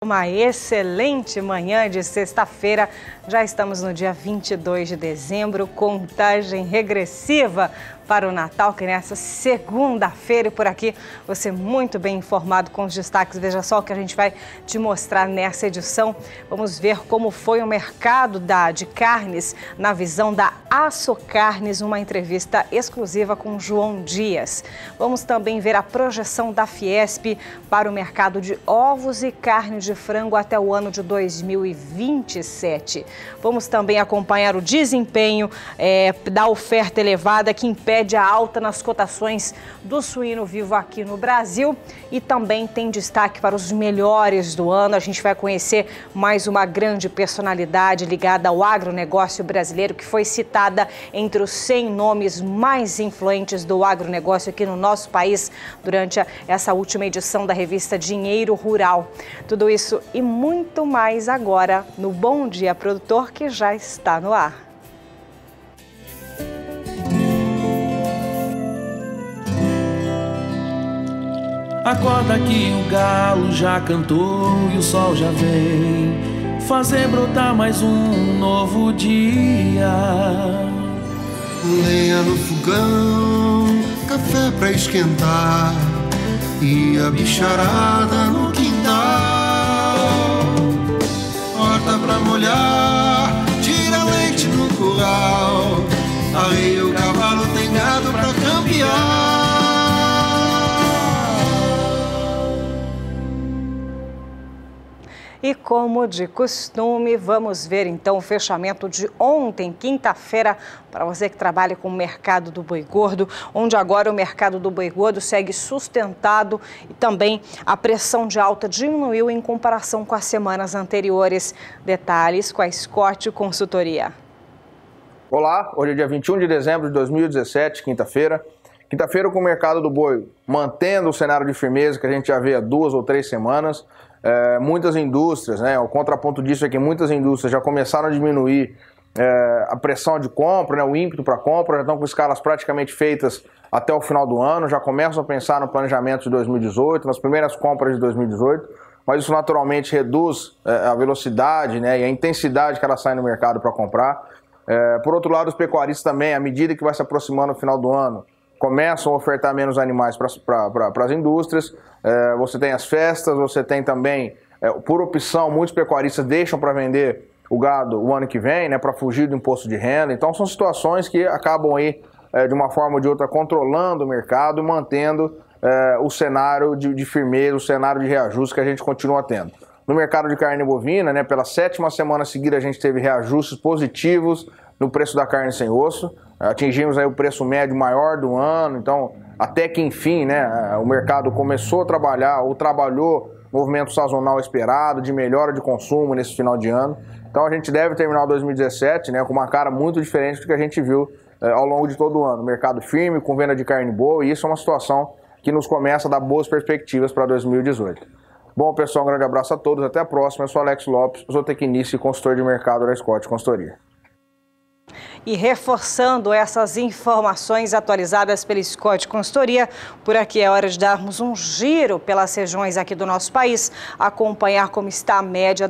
Uma excelente manhã de sexta-feira, já estamos no dia 22 de dezembro, contagem regressiva para o Natal, que nessa segunda-feira, e por aqui você muito bem informado com os destaques. Veja só o que a gente vai te mostrar nessa edição. Vamos ver como foi o mercado de carnes na visão da Açocarnes, uma entrevista exclusiva com João Dias. Vamos também ver a projeção da Fiesp para o mercado de ovos e carne de frango até o ano de 2027. Vamos também acompanhar o desempenho da oferta elevada que impede a alta nas cotações do suíno vivo aqui no Brasil, e também tem destaque para os melhores do ano. A gente vai conhecer mais uma grande personalidade ligada ao agronegócio brasileiro, que foi citada entre os 100 nomes mais influentes do agronegócio aqui no nosso país durante essa última edição da revista Dinheiro Rural. Tudo isso e muito mais agora no Bom Dia Produtor, que já está no ar. Acorda que o galo já cantou e o sol já vem fazer brotar mais um novo dia. Lenha no fogão, café pra esquentar e a bicharada no quintal. Horta pra molhar, tira leite no curral, arreia o cavalo, tem gado pra campear. E como de costume, vamos ver então o fechamento de ontem, quinta-feira, para você que trabalha com o mercado do boi gordo, onde agora o mercado do boi gordo segue sustentado e também a pressão de alta diminuiu em comparação com as semanas anteriores. Detalhes com a Scott Consultoria. Olá, hoje é dia 21 de dezembro de 2017, quinta-feira. Quinta-feira com o mercado do boi mantendo o cenário de firmeza que a gente já vê há 2 ou 3 semanas. Muitas indústrias, o contraponto disso é que muitas indústrias já começaram a diminuir a pressão de compra, o ímpeto para compra, já estão com escalas praticamente feitas até o final do ano, já começam a pensar no planejamento de 2018, nas primeiras compras de 2018, mas isso naturalmente reduz a velocidade e a intensidade que ela sai no mercado para comprar. Por outro lado, os pecuaristas também, à medida que vai se aproximando no final do ano, começam a ofertar menos animais para as indústrias. Você tem as festas, você tem também, por opção, muitos pecuaristas deixam para vender o gado o ano que vem, para fugir do imposto de renda. Então são situações que acabam aí, de uma forma ou de outra, controlando o mercado e mantendo o cenário de firmeza, o cenário de reajuste que a gente continua tendo. No mercado de carne bovina, pela 7ª semana seguida a gente teve reajustes positivos no preço da carne sem osso. Atingimos aí o preço médio maior do ano, então até que enfim, o mercado começou a trabalhar ou trabalhou movimento sazonal esperado de melhora de consumo nesse final de ano. Então a gente deve terminar o 2017 com uma cara muito diferente do que a gente viu ao longo de todo o ano. Mercado firme, com venda de carne boa, e isso é uma situação que nos começa a dar boas perspectivas para 2018. Bom, pessoal, um grande abraço a todos, até a próxima. Eu sou Alex Lopes, zootecnista e consultor de mercado da Scott Consultoria. E reforçando essas informações atualizadas pela Scott Consultoria, por aqui é hora de darmos um giro pelas regiões aqui do nosso país, acompanhar como está a média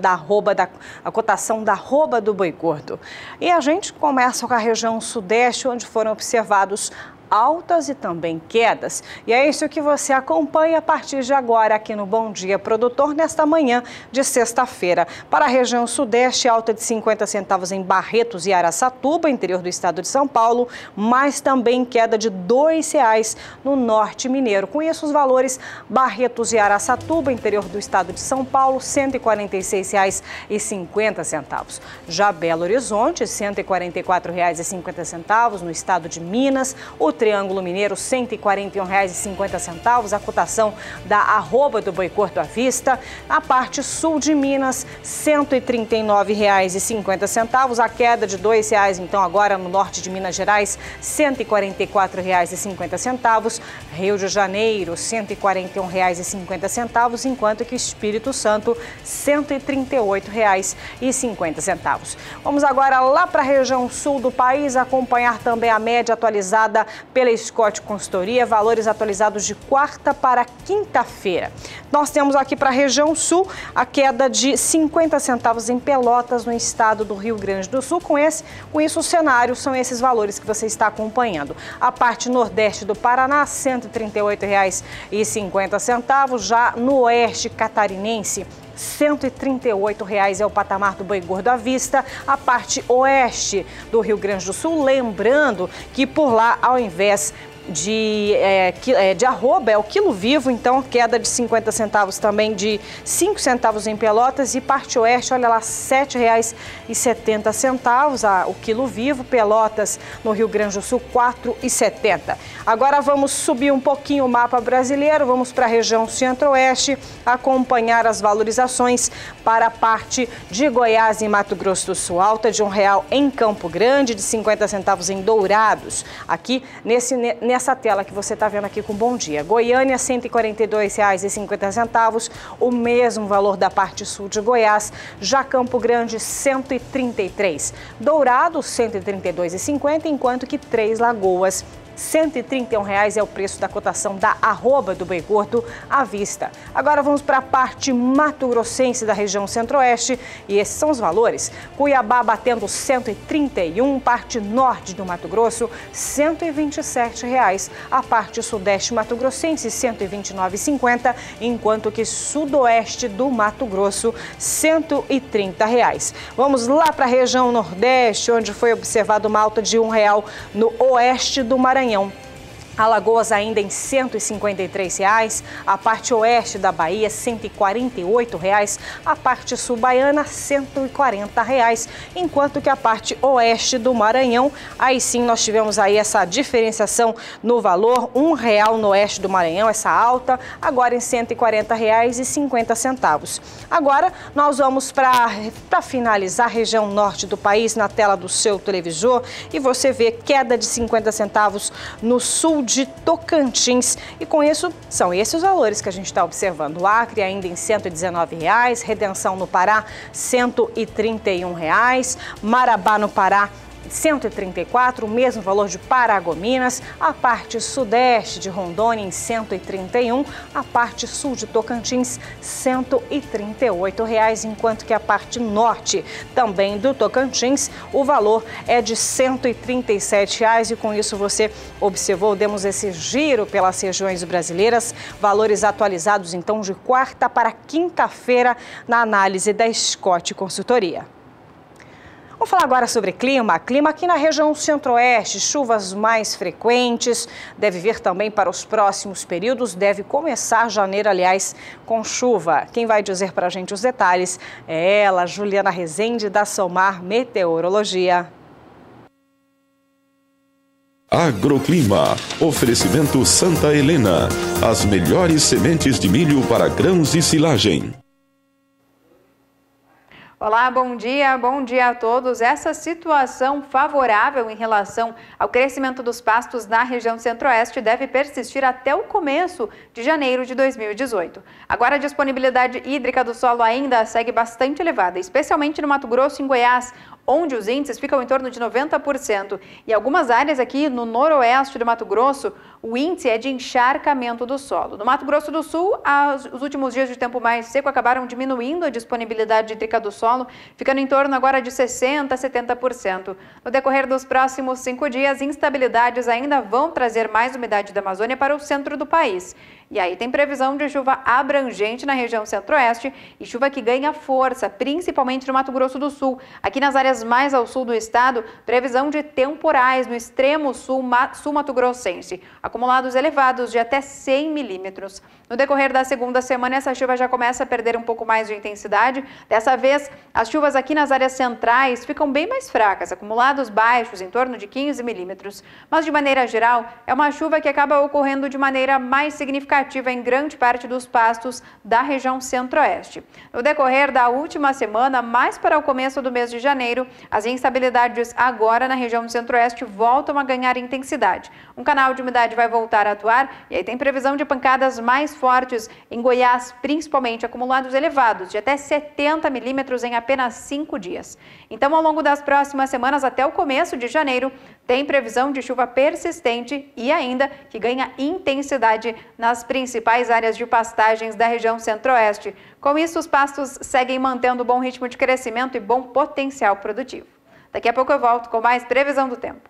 a cotação da arroba do boi gordo. E a gente começa com a região sudeste, onde foram observados altas e também quedas. E é isso que você acompanha a partir de agora aqui no Bom Dia Produtor, nesta manhã de sexta-feira. Para a região sudeste, alta de 50 centavos em Barretos e Araçatuba, interior do estado de São Paulo, mas também queda de R$ 2,00 no norte mineiro. Com isso, os valores Barretos e Araçatuba, interior do estado de São Paulo, R$ 146,50. Já Belo Horizonte, R$ 144,50 no estado de Minas. O Triângulo Mineiro, R$ 141,50, a cotação da arroba do boi gordo à vista. Na parte sul de Minas, R$ 139,50, a queda de R$ 2,00, então agora no norte de Minas Gerais, R$ 144,50. Rio de Janeiro, R$ 141,50, enquanto que Espírito Santo, R$ 138,50. Vamos agora lá para a região sul do país, acompanhar também a média atualizada pela Scott Consultoria, valores atualizados de quarta para quinta-feira. Nós temos aqui para a região sul a queda de 50 centavos em Pelotas, no estado do Rio Grande do Sul. Com isso o cenário são esses valores que você está acompanhando. A parte nordeste do Paraná, R$ 138,50. Já no oeste catarinense, R$ 138 é o patamar do boi gordo à vista. A parte oeste do Rio Grande do Sul, lembrando que por lá, ao invés de arroba, é o quilo vivo, então queda de 50 centavos também, de 5 centavos em Pelotas. E parte oeste, olha lá, R$ 7,70 o quilo vivo. Pelotas, no Rio Grande do Sul, R$ 4,70. Agora vamos subir um pouquinho o mapa brasileiro, vamos para a região centro-oeste, acompanhar as valorizações para a parte de Goiás e Mato Grosso do Sul. Alta de R$1 em Campo Grande, de 50 centavos em Dourados. Aqui nessa tela que você está vendo aqui com Bom Dia. Goiânia, R$ 142,50, o mesmo valor da parte sul de Goiás. Já Campo Grande, R$ 133. Dourados, R$ 132,50, enquanto que Três Lagoas, R$ 131 é o preço da cotação da arroba do boi gordo à vista. Agora vamos para a parte mato-grossense da região centro-oeste e esses são os valores. Cuiabá batendo R$ 131, parte norte do Mato Grosso, R$ 127. A parte sudeste mato-grossense, R$ 129,50, enquanto que sudoeste do Mato Grosso, R$ 130. Vamos lá para a região nordeste, onde foi observada uma alta de R$1 no oeste do Maranhão. Alagoas ainda em R$ 153, a parte oeste da Bahia R$ 148, a parte sul baiana R$ 140, enquanto que a parte oeste do Maranhão, aí sim nós tivemos aí essa diferenciação no valor, R$1 no oeste do Maranhão, essa alta, agora em R$ 140,50. Agora nós vamos para finalizar a região norte do país na tela do seu televisor e você vê queda de 50 centavos no sul de Tocantins. E com isso, são esses os valores que a gente está observando. O Acre ainda em R$ 119, Redenção no Pará, R$ 131, Marabá no Pará, 134, o mesmo valor de Paragominas, a parte sudeste de Rondônia em 131, a parte sul de Tocantins R$ 138, enquanto que a parte norte também do Tocantins, o valor é de R$ 137 e com isso você observou, demos esse giro pelas regiões brasileiras, valores atualizados então de quarta para quinta-feira na análise da Scott Consultoria. Vamos falar agora sobre clima. Clima aqui na região centro-oeste, chuvas mais frequentes, deve vir também para os próximos períodos, deve começar janeiro, aliás, com chuva. Quem vai dizer para a gente os detalhes é ela, Juliana Rezende, da Somar Meteorologia. Agroclima, oferecimento Santa Helena, as melhores sementes de milho para grãos e silagem. Olá, bom dia a todos. Essa situação favorável em relação ao crescimento dos pastos na região centro-oeste deve persistir até o começo de janeiro de 2018. Agora, a disponibilidade hídrica do solo ainda segue bastante elevada, especialmente no Mato Grosso e em Goiás, onde os índices ficam em torno de 90%. E algumas áreas aqui no noroeste do Mato Grosso, o índice é de encharcamento do solo. No Mato Grosso do Sul, os últimos dias de tempo mais seco acabaram diminuindo a disponibilidade hídrica do solo, ficando em torno agora de 60% a 70%. No decorrer dos próximos 5 dias, instabilidades ainda vão trazer mais umidade da Amazônia para o centro do país. E aí tem previsão de chuva abrangente na região centro-oeste e chuva que ganha força, principalmente no Mato Grosso do Sul. Aqui nas áreas mais ao sul do estado, previsão de temporais no extremo sul sul-mato-grossense, acumulados elevados de até 100 milímetros. No decorrer da segunda semana, essa chuva já começa a perder um pouco mais de intensidade. Dessa vez, as chuvas aqui nas áreas centrais ficam bem mais fracas, acumulados baixos, em torno de 15 milímetros. Mas, de maneira geral, é uma chuva que acaba ocorrendo de maneira mais significativa negativa em grande parte dos pastos da região centro-oeste. No decorrer da última semana, mais para o começo do mês de janeiro, as instabilidades agora na região centro-oeste voltam a ganhar intensidade. Um canal de umidade vai voltar a atuar e aí tem previsão de pancadas mais fortes em Goiás, principalmente acumulados elevados, de até 70 milímetros em apenas 5 dias. Então, ao longo das próximas semanas, até o começo de janeiro, tem previsão de chuva persistente e ainda que ganha intensidade nas principais áreas de pastagens da região centro-oeste. Com isso, os pastos seguem mantendo bom ritmo de crescimento e bom potencial produtivo. Daqui a pouco eu volto com mais previsão do tempo.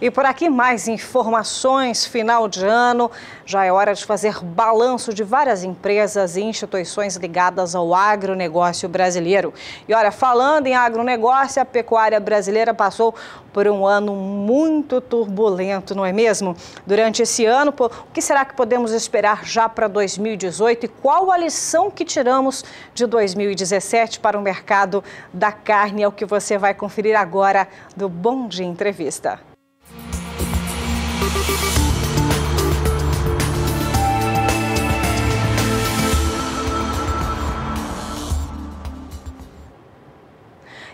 E por aqui mais informações, final de ano, já é hora de fazer balanço de várias empresas e instituições ligadas ao agronegócio brasileiro. E olha, falando em agronegócio, a pecuária brasileira passou por um ano muito turbulento, não é mesmo? Durante esse ano, o que será que podemos esperar já para 2018 e qual a lição que tiramos de 2017 para o mercado da carne? É o que você vai conferir agora do Bom Dia Entrevista.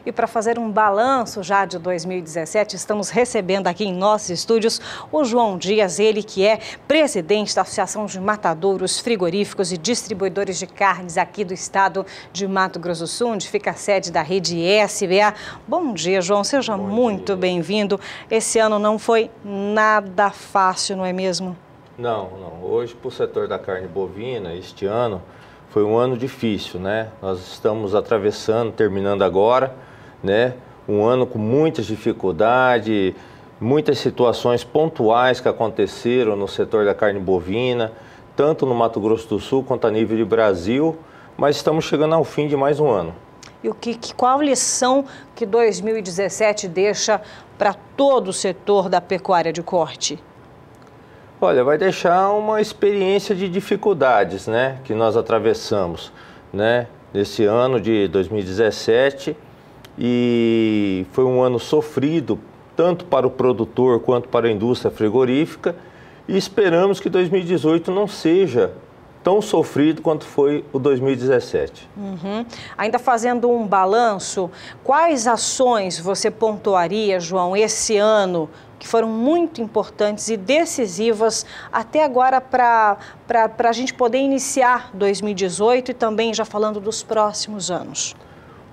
E para fazer um balanço já de 2017, estamos recebendo aqui em nossos estúdios o João Dias, ele que é presidente da Associação de Matadouros, Frigoríficos e Distribuidores de Carnes aqui do estado de Mato Grosso do Sul, onde fica a sede da rede SBA. Bom dia, João, seja muito bem-vindo. Esse ano não foi nada fácil, não é mesmo? Não. Hoje, para o setor da carne bovina, este ano foi um ano difícil, né? Nós estamos atravessando, terminando agora, né? Um ano com muitas dificuldades, muitas situações pontuais que aconteceram no setor da carne bovina, tanto no Mato Grosso do Sul quanto a nível de Brasil, mas estamos chegando ao fim de mais um ano. E qual a lição que 2017 deixa para todo o setor da pecuária de corte? Olha, vai deixar uma experiência de dificuldades, né, que nós atravessamos, né, nesse ano de 2017, e foi um ano sofrido, tanto para o produtor quanto para a indústria frigorífica, e esperamos que 2018 não seja tão sofrido quanto foi o 2017. Ainda fazendo um balanço, quais ações você pontuaria, João, esse ano, que foram muito importantes e decisivas até agora para a gente poder iniciar 2018 e também já falando dos próximos anos?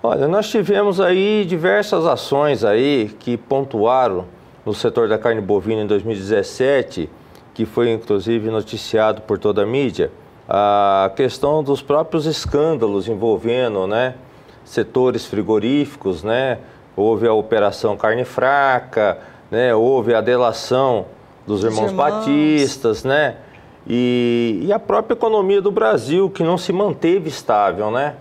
Olha, nós tivemos aí diversas ações aí que pontuaram no setor da carne bovina em 2017, que foi inclusive noticiado por toda a mídia, a questão dos próprios escândalos envolvendo, né, setores frigoríficos, né? Houve a Operação Carne Fraca, né? Houve a delação dos irmãos Batistas, né? E a própria economia do Brasil, que não se manteve estável, né?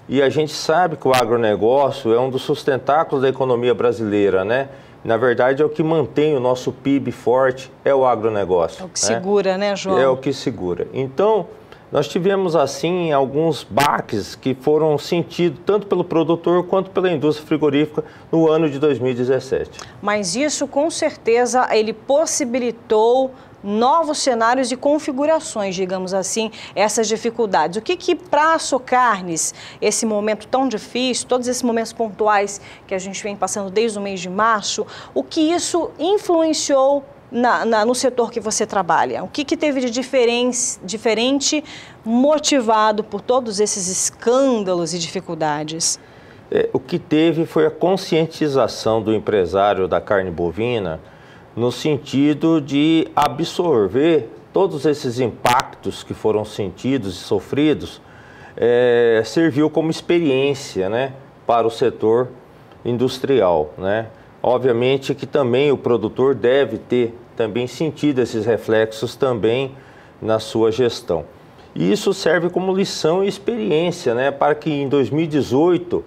E a gente sabe que o agronegócio é um dos sustentáculos da economia brasileira, né? Na verdade, é o que mantém o nosso PIB forte, é o agronegócio. É o que segura, né, João? É o que segura. Então, nós tivemos, assim, alguns baques que foram sentidos tanto pelo produtor quanto pela indústria frigorífica no ano de 2017. Mas isso, com certeza, ele possibilitou novos cenários e configurações, digamos assim, essas dificuldades. O que para a Socarnes, esse momento tão difícil, todos esses momentos pontuais que a gente vem passando desde o mês de março, o que isso influenciou no setor que você trabalha? O que teve de diferente motivado por todos esses escândalos e dificuldades? O que teve foi a conscientização do empresário da carne bovina no sentido de absorver todos esses impactos que foram sentidos e sofridos, serviu como experiência, né, para o setor industrial, né? Obviamente que também o produtor deve ter também sentido esses reflexos também na sua gestão. E isso serve como lição e experiência, né, para que em 2018,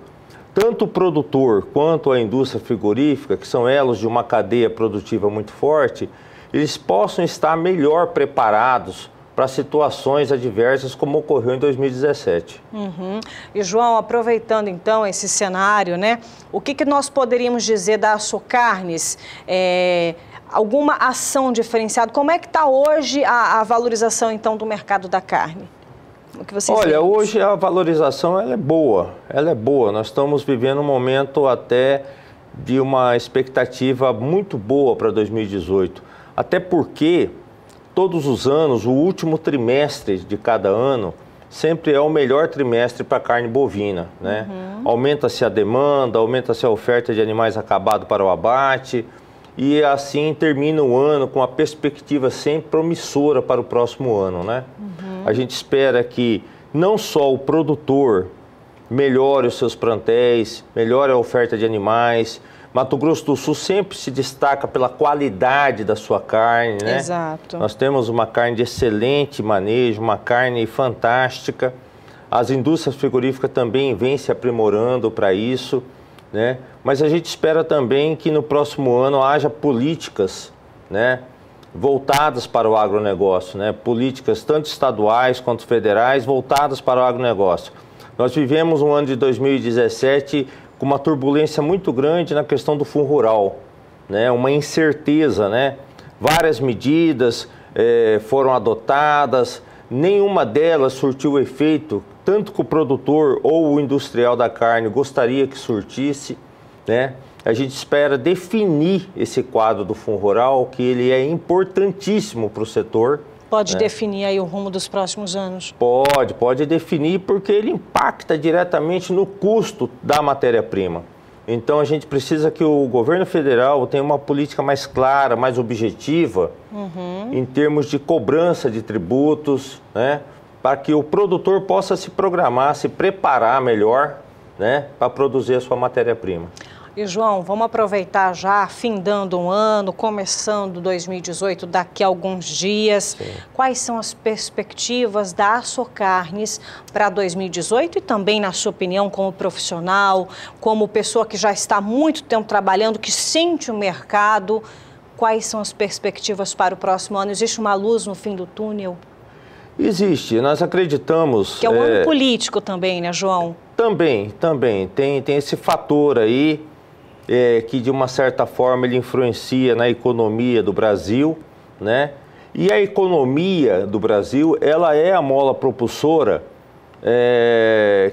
tanto o produtor quanto a indústria frigorífica, que são elos de uma cadeia produtiva muito forte, eles possam estar melhor preparados para situações adversas como ocorreu em 2017. E, João, aproveitando então esse cenário, né, o que nós poderíamos dizer da Socarnes? alguma ação diferenciada? Como é que está hoje a valorização, então, do mercado da carne? O que vocês Olha, veem? hoje a valorização ela é boa. Nós estamos vivendo um momento até de uma expectativa muito boa para 2018. Até porque, todos os anos, o último trimestre de cada ano sempre é o melhor trimestre para a carne bovina, né? Aumenta-se a demanda, aumenta-se a oferta de animais acabados para o abate e assim termina o ano com uma perspectiva sempre promissora para o próximo ano, né? A gente espera que não só o produtor melhore os seus plantéis, melhore a oferta de animais. Mato Grosso do Sul sempre se destaca pela qualidade da sua carne, né? Exato. Nós temos uma carne de excelente manejo, uma carne fantástica. As indústrias frigoríficas também vêm se aprimorando para isso, né? Mas a gente espera também que no próximo ano haja políticas, né, voltadas para o agronegócio, né? Políticas tanto estaduais quanto federais voltadas para o agronegócio. Nós vivemos um ano de 2017 com uma turbulência muito grande na questão do Fundo Rural, né? Uma incerteza, né? Várias medidas foram adotadas, nenhuma delas surtiu o efeito, tanto que o produtor ou o industrial da carne gostaria que surtisse, né? A gente espera definir esse quadro do Fundo Rural, que ele é importantíssimo para o setor. Pode definir aí o rumo dos próximos anos? Pode definir, porque ele impacta diretamente no custo da matéria-prima. Então a gente precisa que o governo federal tenha uma política mais clara, mais objetiva, em termos de cobrança de tributos, né, para que o produtor possa se programar, se preparar melhor, né, para produzir a sua matéria-prima. E, João, vamos aproveitar já, findando um ano, começando 2018 daqui a alguns dias. Sim. Quais são as perspectivas da Açocarnes para 2018 e também, na sua opinião, como profissional, como pessoa que já está há muito tempo trabalhando, que sente o mercado, quais são as perspectivas para o próximo ano? Existe uma luz no fim do túnel? Existe, nós acreditamos... Que é um ano político também, né, João? Também. Tem esse fator aí, que de uma certa forma ele influencia na economia do Brasil, né? E a economia do Brasil, ela é a mola propulsora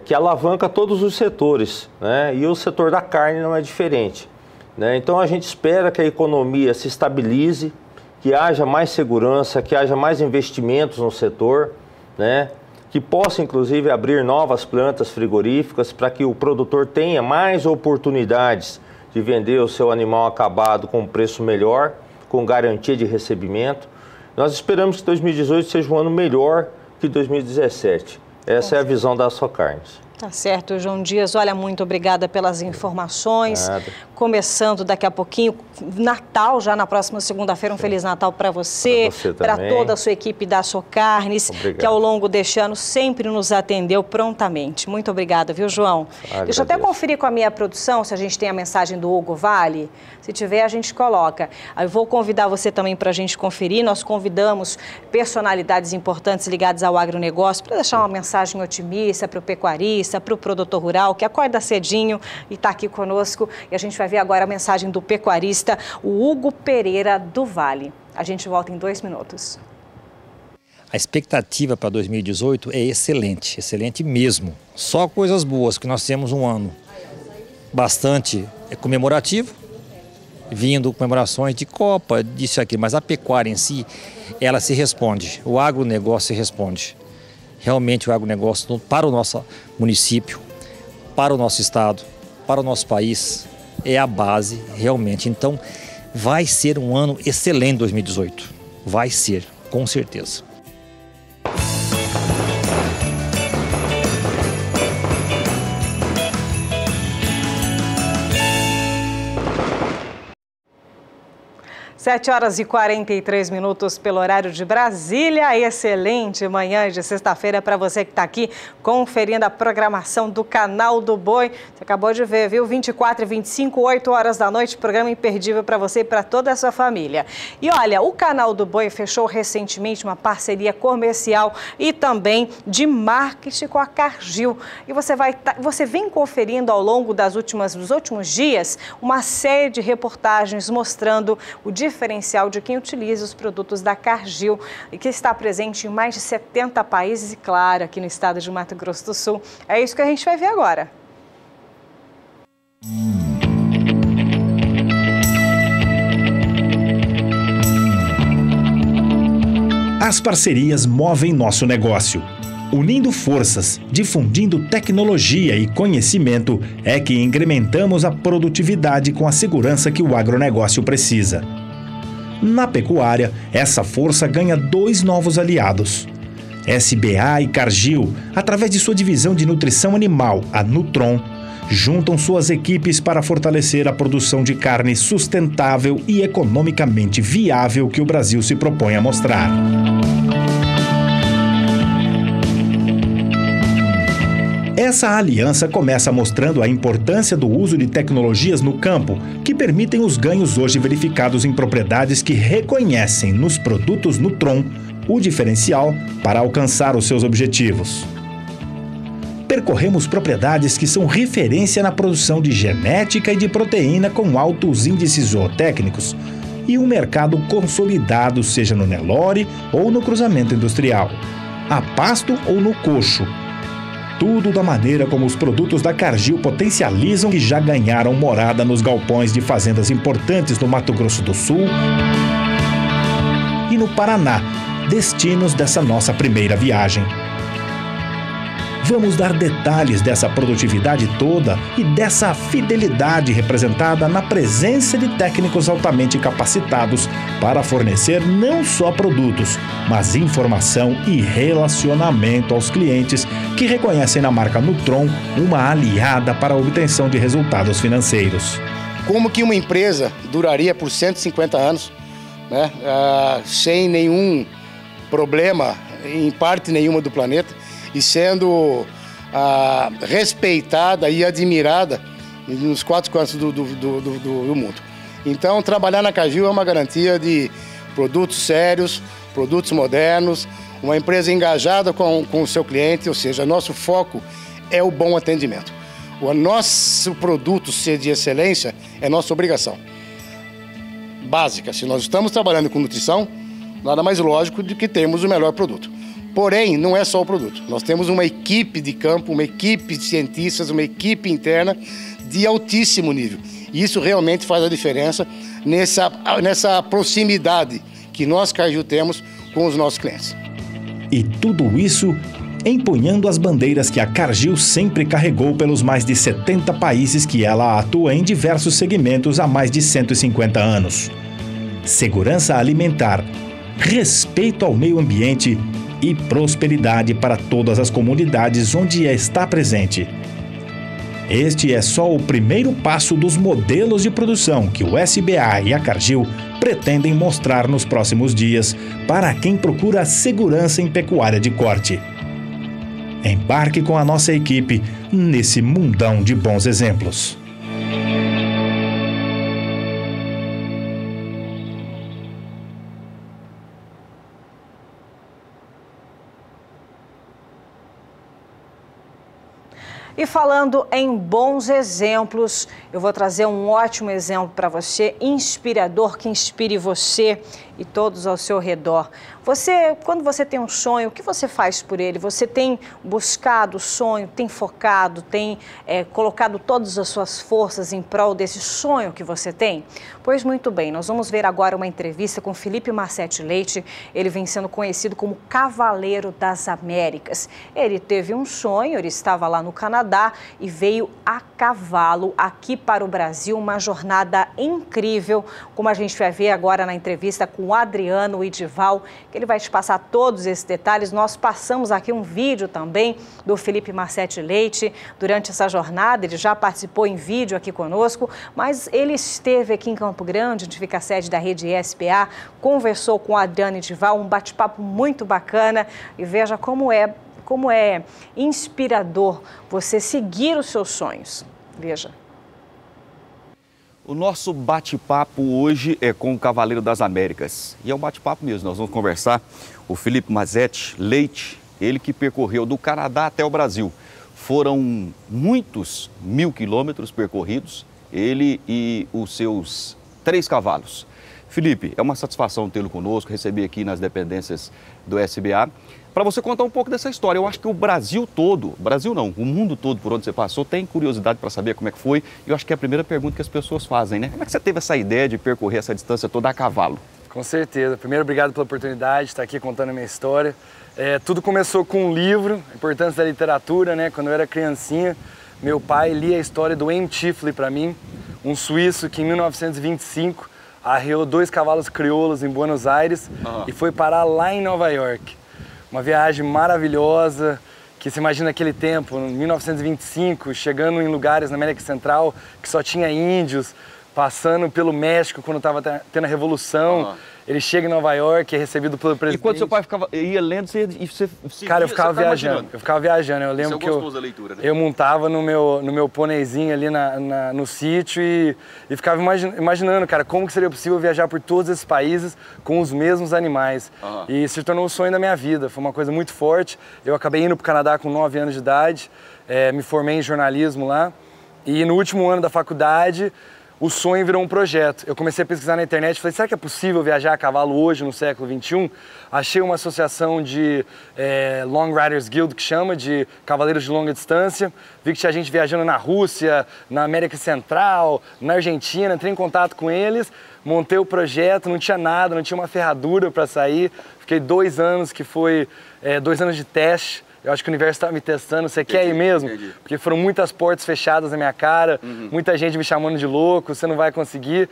que alavanca todos os setores, né? E o setor da carne não é diferente, né? Então a gente espera que a economia se estabilize, que haja mais segurança, que haja mais investimentos no setor, né? Que possa, inclusive, abrir novas plantas frigoríficas para que o produtor tenha mais oportunidades de vender o seu animal acabado com um preço melhor, com garantia de recebimento. Nós esperamos que 2018 seja um ano melhor que 2017. Essa é a visão da Açocarnes. Tá certo, João Dias. Olha, muito obrigada pelas informações. Nada. Começando daqui a pouquinho, Natal, já na próxima segunda-feira, um Feliz Natal para você, para toda a sua equipe da Açocarnes, que ao longo deste ano sempre nos atendeu prontamente. Muito obrigada, viu, João? Deixa eu até conferir com a minha produção se a gente tem a mensagem do Hugo Vale. Se tiver, a gente coloca. Eu vou convidar você também para a gente conferir. Nós convidamos personalidades importantes ligadas ao agronegócio para deixar uma mensagem otimista para o pecuarista, para o produtor rural, que acorda cedinho e está aqui conosco. E a gente vai ver agora a mensagem do pecuarista, o Hugo Pereira do Vale. A gente volta em 2 minutos. A expectativa para 2018 é excelente, excelente mesmo. Só coisas boas, que nós temos um ano bastante comemorativo, vindo comemorações de Copa, disso e aquilo, mas a pecuária em si, ela se responde, o agronegócio se responde. Realmente o agronegócio para o nosso município, para o nosso estado, para o nosso país, é a base realmente. Então vai ser um ano excelente 2018, vai ser, com certeza. Sete horas e 43 minutos pelo horário de Brasília. Excelente manhã de sexta-feira para você que está aqui conferindo a programação do Canal do Boi. Você acabou de ver, viu? 24 e 25, 8 horas da noite, programa imperdível para você e para toda a sua família. E olha, o Canal do Boi fechou recentemente uma parceria comercial e também de marketing com a Cargill. E você vem conferindo ao longo dos últimos dias uma série de reportagens mostrando o diferencial diferencial de quem utiliza os produtos da Cargill e que está presente em mais de 70 países e, claro, aqui no estado de Mato Grosso do Sul. É isso que a gente vai ver agora. As parcerias movem nosso negócio. Unindo forças, difundindo tecnologia e conhecimento, é que incrementamos a produtividade com a segurança que o agronegócio precisa. Na pecuária, essa força ganha 2 novos aliados. SBA e Cargill, através de sua divisão de nutrição animal, a Nutron, juntam suas equipes para fortalecer a produção de carne sustentável e economicamente viável que o Brasil se propõe a mostrar. Essa aliança começa mostrando a importância do uso de tecnologias no campo, que permitem os ganhos hoje verificados em propriedades que reconhecem nos produtos Nutron o diferencial para alcançar os seus objetivos. Percorremos propriedades que são referência na produção de genética e de proteína com altos índices zootécnicos e um mercado consolidado, seja no Nelore ou no cruzamento industrial, a pasto ou no coxo. Tudo da maneira como os produtos da Cargill potencializam e já ganharam morada nos galpões de fazendas importantes no Mato Grosso do Sul e no Paraná, destinos dessa nossa primeira viagem. Vamos dar detalhes dessa produtividade toda e dessa fidelidade representada na presença de técnicos altamente capacitados para fornecer não só produtos, mas informação e relacionamento aos clientes que reconhecem na marca Nutron uma aliada para a obtenção de resultados financeiros. Como que uma empresa duraria por 150 anos, né, sem nenhum problema em parte nenhuma do planeta, e sendo respeitada e admirada nos 4 cantos do mundo. Então, trabalhar na Cargill é uma garantia de produtos sérios, produtos modernos, uma empresa engajada com o seu cliente, ou seja, nosso foco é o bom atendimento. O nosso produto ser de excelência é nossa obrigação básica. Se nós estamos trabalhando com nutrição, nada mais lógico do que termos o melhor produto. Porém, não é só o produto. Nós temos uma equipe de campo, uma equipe de cientistas, uma equipe interna de altíssimo nível. E isso realmente faz a diferença nessa proximidade que nós, Cargill, temos com os nossos clientes. E tudo isso empunhando as bandeiras que a Cargill sempre carregou pelos mais de 70 países que ela atua em diversos segmentos há mais de 150 anos. Segurança alimentar, respeito ao meio ambiente e prosperidade para todas as comunidades onde está presente. Este é só o primeiro passo dos modelos de produção que o SBA e a Cargill pretendem mostrar nos próximos dias para quem procura segurança em pecuária de corte. Embarque com a nossa equipe nesse mundão de bons exemplos. E falando em bons exemplos, eu vou trazer um ótimo exemplo para você, inspirador, que inspire você e todos ao seu redor. Quando você tem um sonho, o que você faz por ele? Você tem buscado o sonho, tem focado, tem colocado todas as suas forças em prol desse sonho que você tem? Pois muito bem, nós vamos ver agora uma entrevista com Felipe Massetti Leite. Ele vem sendo conhecido como Cavaleiro das Américas. Ele teve um sonho, ele estava lá no Canadá e veio a cavalo aqui para o Brasil, uma jornada incrível, como a gente vai ver agora na entrevista com o Adriano Idival, que ele vai te passar todos esses detalhes. Nós passamos aqui um vídeo também do Felipe Massetti Leite durante essa jornada, ele já participou em vídeo aqui conosco, mas ele esteve aqui em Campo Grande, onde fica a sede da rede SBA, conversou com o Adriano Idival, um bate-papo muito bacana, e veja como é inspirador você seguir os seus sonhos. Veja. O nosso bate-papo hoje é com o Cavaleiro das Américas. E é um bate-papo mesmo, nós vamos conversar. O Felipe Massetti Leite, ele que percorreu do Canadá até o Brasil. Foram muitos 1000 quilômetros percorridos, ele e os seus 3 cavalos. Felipe, é uma satisfação tê-lo conosco, receber aqui nas dependências do SBA, para você contar um pouco dessa história. Eu acho que o Brasil todo, Brasil não, o mundo todo por onde você passou, tem curiosidade para saber como é que foi. E eu acho que é a primeira pergunta que as pessoas fazem, né? Como é que você teve essa ideia de percorrer essa distância toda a cavalo? Com certeza. Primeiro, obrigado pela oportunidade de estar aqui contando a minha história. Tudo começou com um livro, a importância da literatura, né? Quando eu era criancinha, meu pai lia a história do Wayne Chifley para mim, um suíço que em 1925 arreou 2 cavalos crioulos em Buenos Aires e foi parar lá em Nova York. Uma viagem maravilhosa, que se imagina aquele tempo, em 1925, chegando em lugares na América Central que só tinha índios, passando pelo México quando estava tendo a Revolução. Ele chega em Nova York, é recebido pelo presidente. E quando seu pai ia lendo, você Cara, eu ficava viajando. Eu ficava viajando. Eu lembro que leitura, né? eu montava no meu pôneizinho ali no sítio e ficava imaginando, cara, como que seria possível viajar por todos esses países com os mesmos animais. E se tornou o sonho da minha vida. Foi uma coisa muito forte. Eu acabei indo para o Canadá com 9 anos de idade, me formei em jornalismo lá. E no último ano da faculdade, o sonho virou um projeto. Eu comecei a pesquisar na internet e falei, será que é possível viajar a cavalo hoje, no século XXI? Achei uma associação de Long Riders Guild, que chama, de cavaleiros de longa distância. Vi que tinha gente viajando na Rússia, na América Central, na Argentina. Entrei em contato com eles, montei o projeto, não tinha nada, não tinha uma ferradura para sair. Fiquei 2 anos, que foi 2 anos de teste. Eu acho que o universo estava me testando, você quer ir mesmo? Porque foram muitas portas fechadas na minha cara, muita gente me chamando de louco, você não vai conseguir.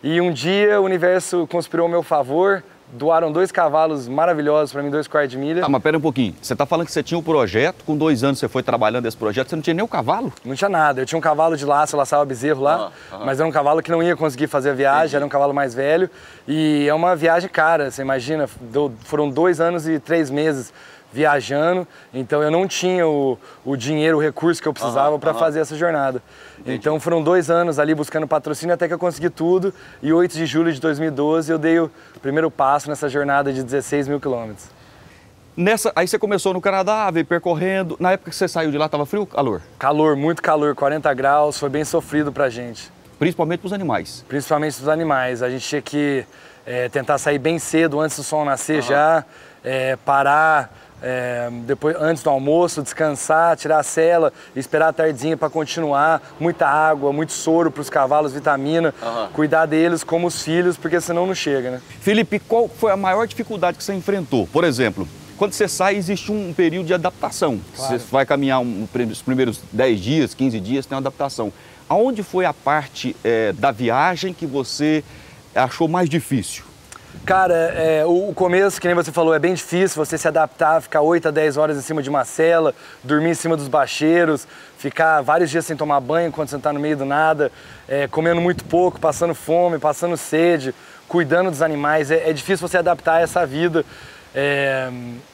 E um dia o universo conspirou ao meu favor, doaram 2 cavalos maravilhosos para mim, 2 quartos de milha. Ah, mas pera um pouquinho, você está falando que você tinha um projeto, com 2 anos você foi trabalhando esse projeto, você não tinha nem o cavalo? Não tinha nada, eu tinha um cavalo de laço, eu laçava bezerro lá, mas era um cavalo que não ia conseguir fazer a viagem, era um cavalo mais velho. E é uma viagem cara, você imagina, foram 2 anos e 3 meses viajando, então eu não tinha o dinheiro, o recurso que eu precisava para fazer essa jornada. Então foram 2 anos ali buscando patrocínio até que eu consegui tudo, e 8 de julho de 2012 eu dei o primeiro passo nessa jornada de 16 mil quilômetros. Aí você começou no Canadá, veio percorrendo. Na época que você saiu de lá, estava frio ou calor? Calor, muito calor, 40 graus, foi bem sofrido pra gente. Principalmente para os animais? Principalmente para os animais. A gente tinha que tentar sair bem cedo, antes do sol nascer já, parar depois, antes do almoço, descansar, tirar a sela, esperar a tardezinha para continuar. Muita água, muito soro para os cavalos, vitamina, cuidar deles como os filhos, porque senão não chega, né? Felipe, qual foi a maior dificuldade que você enfrentou? Por exemplo, quando você sai, existe um período de adaptação. Claro. Você vai caminhar os primeiros 10 dias, 15 dias, tem uma adaptação. Aonde foi a parte da viagem que você achou mais difícil? Cara, o começo, que nem você falou, é bem difícil você se adaptar, ficar 8 a 10 horas em cima de uma cela, dormir em cima dos bacheiros, ficar vários dias sem tomar banho quando você está no meio do nada, comendo muito pouco, passando fome, passando sede, cuidando dos animais. É difícil você adaptar a essa vida.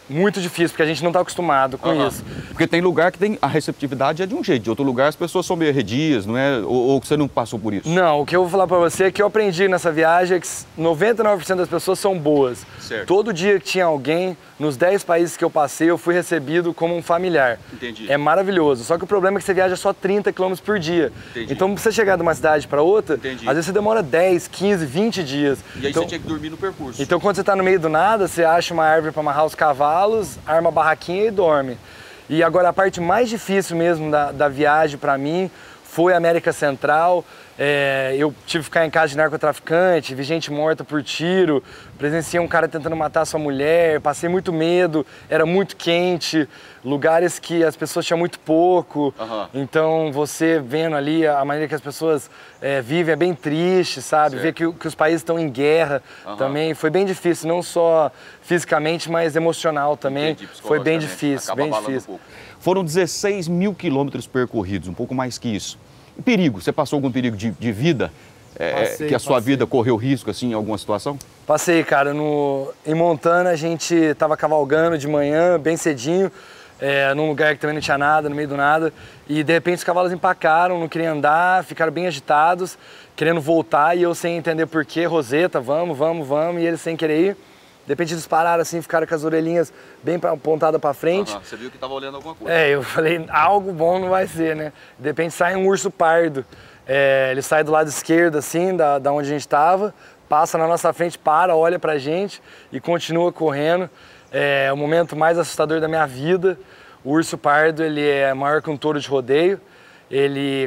Muito difícil, porque a gente não está acostumado com isso. Porque tem lugar que a receptividade é de um jeito, de outro lugar as pessoas são meio arredias, não é? Ou você não passou por isso? Não, o que eu vou falar para você é que eu aprendi nessa viagem é que 99% das pessoas são boas. Certo. Todo dia que tinha alguém, nos 10 países que eu passei, eu fui recebido como um familiar. Entendi. É maravilhoso, só que o problema é que você viaja só 30 km por dia. Entendi. Então, pra você chegar de uma cidade para outra, às vezes você demora 10, 15, 20 dias. E aí você tinha que dormir no percurso. Então, quando você está no meio do nada, você acha uma árvore para amarrar os cavalos, arma a barraquinha e dorme. E agora a parte mais difícil mesmo da viagem para mim foi a América Central. Eu tive que ficar em casa de narcotraficante, vi gente morta por tiro, presenciei um cara tentando matar sua mulher, passei muito medo, era muito quente, lugares que as pessoas tinham muito pouco. Então você vendo ali a maneira que as pessoas vivem é bem triste, sabe? Ver que os países estão em guerra também. Foi bem difícil, não só fisicamente, mas emocional também. Foi bem difícil, bem difícil. Foram 16 mil quilômetros percorridos, um pouco mais que isso. E perigo? Você passou algum perigo de vida? Que a sua vida correu risco, assim, em alguma situação? Passei, cara. Em Montana, a gente estava cavalgando de manhã, bem cedinho, num lugar que também não tinha nada, no meio do nada. E, de repente, os cavalos empacaram, não queriam andar, ficaram bem agitados, querendo voltar. E eu sem entender por quê, Roseta, vamos. E eles sem querer ir. De repente eles pararam assim, ficaram com as orelhinhas bem apontadas para frente. Você viu que estava olhando alguma coisa. Eu falei, algo bom não vai ser, né? De repente sai um urso pardo. Ele sai do lado esquerdo, assim, da onde a gente estava, passa na nossa frente, para, olha pra gente e continua correndo. É o momento mais assustador da minha vida. O urso pardo, ele é maior que um touro de rodeio.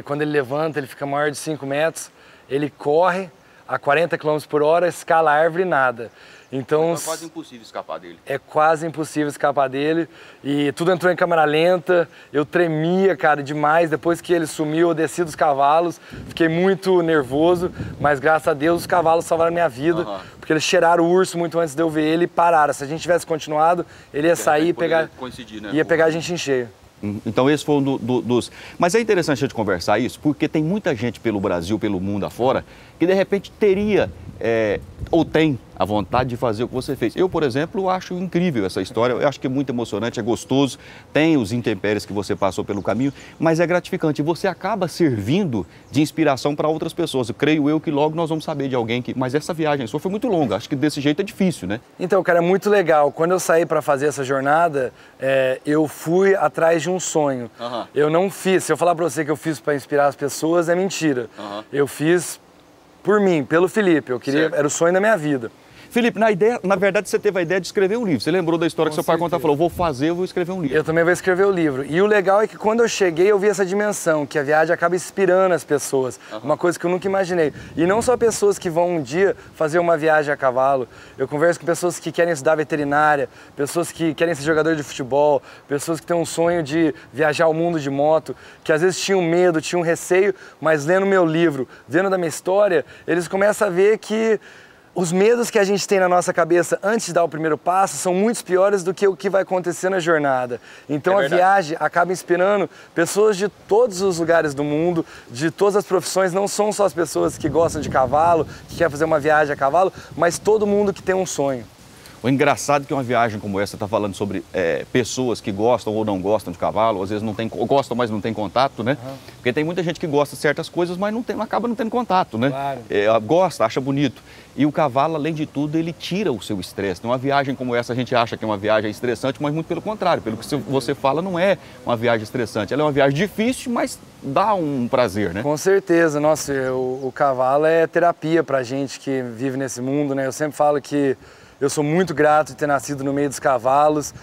Quando ele levanta, ele fica maior de 5 metros. Ele corre a 40 km por hora, escala a árvore e nada. Então, é quase impossível escapar dele. É quase impossível escapar dele. E tudo entrou em câmera lenta. Eu tremia, cara, demais. Depois que ele sumiu, eu desci dos cavalos. Fiquei muito nervoso. Mas, graças a Deus, os cavalos salvaram a minha vida. Porque eles cheiraram o urso muito antes de eu ver ele e pararam. Se a gente tivesse continuado, ele ia sair e pegar, coincidir, né? ia pegar a gente em cheio. Então esse foi um dos... Mas é interessante a gente conversar isso, porque tem muita gente pelo Brasil, pelo mundo afora, que de repente teria ou tem a vontade de fazer o que você fez. Eu, por exemplo, acho incrível essa história, eu acho que é muito emocionante, é gostoso, tem os intempéries que você passou pelo caminho, mas é gratificante. Você acaba servindo de inspiração para outras pessoas. Eu creio eu que logo nós vamos saber de alguém que... Mas essa viagem sua foi muito longa, acho que desse jeito é difícil, né? Então, cara, é muito legal. Quando eu saí para fazer essa jornada, eu fui atrás de um sonho. Eu não fiz, se eu falar para você que eu fiz para inspirar as pessoas, é mentira. Eu fiz por mim, pelo Felipe. Eu queria, era o sonho da minha vida. Felipe, na verdade você teve a ideia de escrever um livro. Você lembrou da história que seu pai contou, falou, eu vou escrever um livro. Eu também vou escrever o livro. E o legal é que quando eu cheguei, eu vi essa dimensão, que a viagem acaba inspirando as pessoas. Uma coisa que eu nunca imaginei. E não só pessoas que vão um dia fazer uma viagem a cavalo. Eu converso com pessoas que querem estudar veterinária, pessoas que querem ser jogador de futebol, pessoas que têm um sonho de viajar o mundo de moto, que às vezes tinham medo, tinham receio, mas lendo meu livro, vendo da minha história, eles começam a ver que os medos que a gente tem na nossa cabeça antes de dar o primeiro passo são muito piores do que o que vai acontecer na jornada. Então a viagem acaba inspirando pessoas de todos os lugares do mundo, de todas as profissões, não são só as pessoas que gostam de cavalo, que querem fazer uma viagem a cavalo, mas todo mundo que tem um sonho. O engraçado é que uma viagem como essa está falando sobre pessoas que gostam ou não gostam de cavalo, às vezes não tem, gostam, mas não tem contato, né? Porque tem muita gente que gosta de certas coisas, mas acaba não tendo contato, né? Claro. Gosta, acha bonito. E o cavalo, além de tudo, ele tira o seu estresse. Numa viagem como essa, a gente acha que é uma viagem estressante, mas muito pelo contrário. Pelo que você fala, não é uma viagem estressante. Ela é uma viagem difícil, mas dá um prazer, né? Com certeza. Nossa, o cavalo é terapia pra gente que vive nesse mundo, né? Eu sempre falo que eu sou muito grato de ter nascido no meio dos cavalos.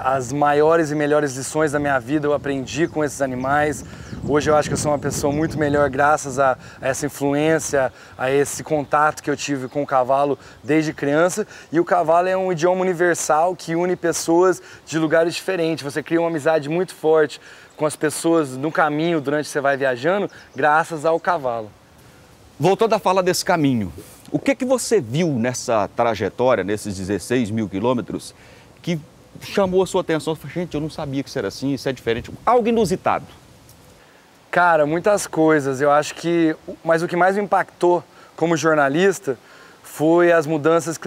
As maiores e melhores lições da minha vida eu aprendi com esses animais. Hoje eu acho que eu sou uma pessoa muito melhor graças a essa influência, a esse contato que eu tive com o cavalo desde criança. E o cavalo é um idioma universal que une pessoas de lugares diferentes. Você cria uma amizade muito forte com as pessoas no caminho durante que você vai viajando, graças ao cavalo. Voltando a falar desse caminho, o que você viu nessa trajetória, nesses 16 mil quilômetros, que chamou a sua atenção? Gente, eu não sabia que isso era assim, isso é diferente. Algo inusitado. Cara, muitas coisas. Eu acho que... Mas o que mais me impactou como jornalista foi as mudanças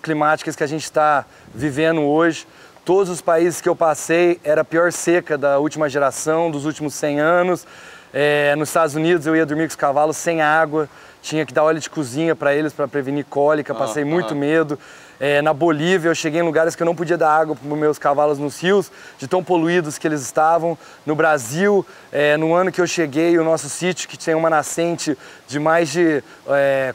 climáticas que a gente está vivendo hoje. Todos os países que eu passei era a pior seca da última geração, dos últimos 100 anos. Nos Estados Unidos eu ia dormir com os cavalos sem água. Tinha que dar óleo de cozinha para eles para prevenir cólica, passei muito medo. Na Bolívia eu cheguei em lugares que eu não podia dar água para os meus cavalos nos rios, de tão poluídos que eles estavam. No Brasil, no ano que eu cheguei, o nosso sítio, que tinha uma nascente de mais de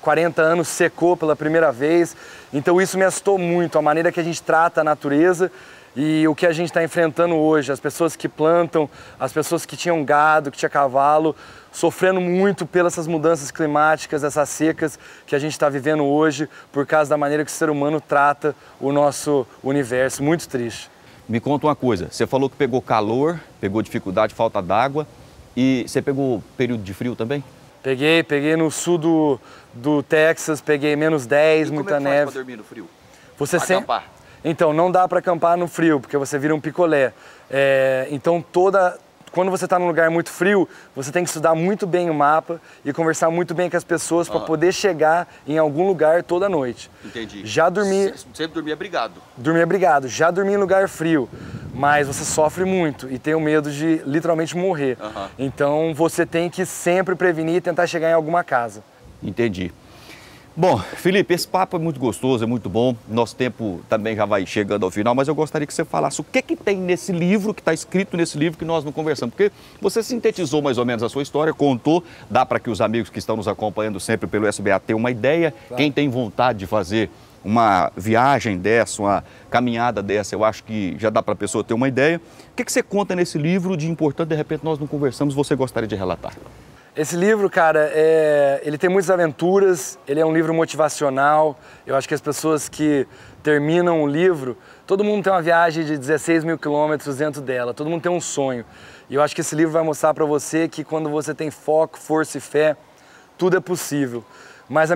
40 anos, secou pela primeira vez. Então isso me assustou muito, a maneira que a gente trata a natureza e o que a gente está enfrentando hoje. As pessoas que plantam, as pessoas que tinham gado, que tinha cavalo, sofrendo muito pelas mudanças climáticas, essas secas que a gente está vivendo hoje, por causa da maneira que o ser humano trata o nosso universo. Muito triste. Me conta uma coisa, você falou que pegou calor, pegou dificuldade, falta d'água, e você pegou período de frio também? Peguei no sul do Texas, peguei -10, muita neve. Como é que faz pra dormir no frio? Você acampar? Então, não dá para acampar no frio, porque você vira um picolé. Então, quando você está num lugar muito frio, você tem que estudar muito bem o mapa e conversar muito bem com as pessoas para poder chegar em algum lugar toda noite. Entendi. Já dormi... Sempre dormia abrigado. Dormia abrigado. Já dormi em lugar frio, mas você sofre muito e tem o medo de literalmente morrer. Então, você tem que sempre prevenir e tentar chegar em alguma casa. Entendi. Bom, Felipe, esse papo é muito gostoso, é muito bom. Nosso tempo também já vai chegando ao final, mas eu gostaria que você falasse o que tem nesse livro, que está escrito nesse livro que nós não conversamos. Porque você sintetizou mais ou menos a sua história, contou, dá para que os amigos que estão nos acompanhando sempre pelo SBA tenham uma ideia. Claro. Quem tem vontade de fazer uma viagem dessa, uma caminhada dessa, eu acho que já dá para a pessoa ter uma ideia. O que você conta nesse livro de importante, de repente nós não conversamos, você gostaria de relatar? Esse livro, cara, ele tem muitas aventuras, ele é um livro motivacional. Eu acho que as pessoas que terminam o livro, todo mundo tem uma viagem de 16 mil quilômetros dentro dela, todo mundo tem um sonho. E eu acho que esse livro vai mostrar para você que quando você tem foco, força e fé, tudo é possível. Mas a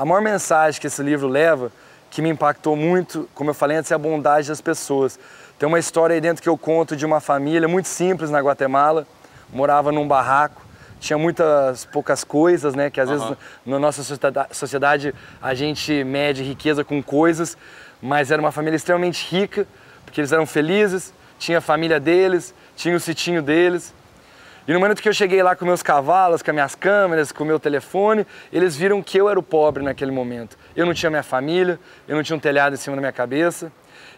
maior mensagem que esse livro leva, que me impactou muito, como eu falei antes, é a bondade das pessoas. Tem uma história aí dentro que eu conto de uma família muito simples na Guatemala, morava num barraco, tinha poucas coisas, né? Que às vezes na nossa sociedade a gente mede riqueza com coisas, mas era uma família extremamente rica, porque eles eram felizes, tinha a família deles, tinha o sitinho deles. E no momento que eu cheguei lá com meus cavalos, com as minhas câmeras, com o meu telefone, eles viram que eu era o pobre naquele momento. Eu não tinha minha família, eu não tinha um telhado em cima da minha cabeça,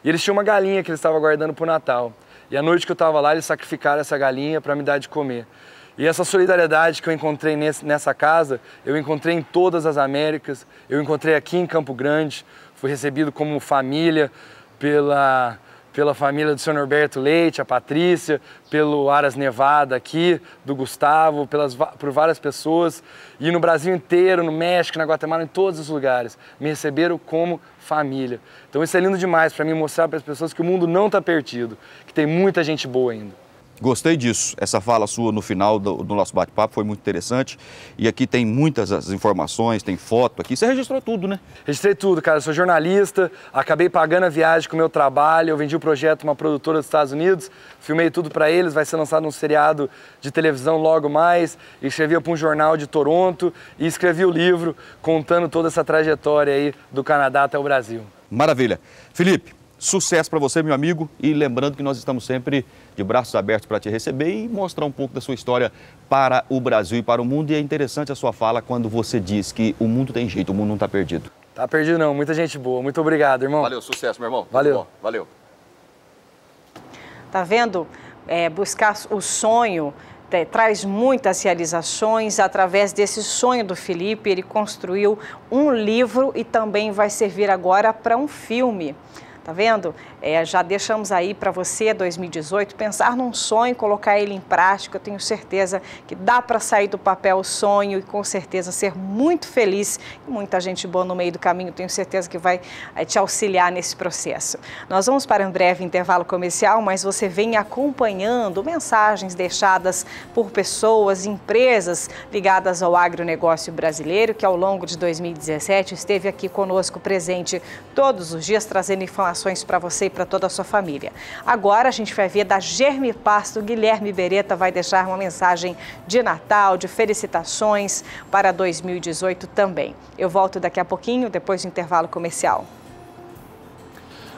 e eles tinham uma galinha que eles estavam guardando para o Natal. E a noite que eu estava lá, eles sacrificaram essa galinha para me dar de comer. E essa solidariedade que eu encontrei nessa casa, eu encontrei em todas as Américas, eu encontrei aqui em Campo Grande, fui recebido como família pela família do Sr. Norberto Leite, a Patrícia, pelo Aras Nevada aqui, do Gustavo, por várias pessoas. E no Brasil inteiro, no México, na Guatemala, em todos os lugares, me receberam como família. Então isso é lindo demais para mim, mostrar para as pessoas que o mundo não está perdido, que tem muita gente boa ainda. Gostei disso, essa fala sua no final do nosso bate-papo foi muito interessante. E aqui tem muitas as informações, tem foto aqui. Você registrou tudo, né? Registrei tudo, cara. Eu sou jornalista, acabei pagando a viagem com o meu trabalho. Eu vendi o projeto para uma produtora dos Estados Unidos, filmei tudo para eles, vai ser lançado num seriado de televisão logo mais. Escrevi para um jornal de Toronto e escrevi o livro contando toda essa trajetória aí do Canadá até o Brasil. Maravilha. Felipe, sucesso para você, meu amigo, e lembrando que nós estamos sempre de braços abertos para te receber e mostrar um pouco da sua história para o Brasil e para o mundo. E é interessante a sua fala quando você diz que o mundo tem jeito, o mundo não está perdido. Tá perdido não, muita gente boa. Muito obrigado, irmão. Valeu, sucesso, meu irmão. Valeu. Valeu. Tá vendo? Buscar o sonho traz muitas realizações. Através desse sonho do Felipe, ele construiu um livro e também vai servir agora para um filme. Tá vendo? Já deixamos aí para você, 2018, pensar num sonho, colocar ele em prática. Eu tenho certeza que dá para sair do papel o sonho e com certeza ser muito feliz. Muita gente boa no meio do caminho, tenho certeza que vai te auxiliar nesse processo. Nós vamos para um breve intervalo comercial, mas você vem acompanhando mensagens deixadas por pessoas, empresas ligadas ao agronegócio brasileiro, que ao longo de 2017 esteve aqui conosco presente todos os dias, trazendo informações para você e para toda a sua família. Agora a gente vai ver da Germipasto. Guilherme Beretta vai deixar uma mensagem de Natal, de felicitações para 2018 também. Eu volto daqui a pouquinho, depois do intervalo comercial.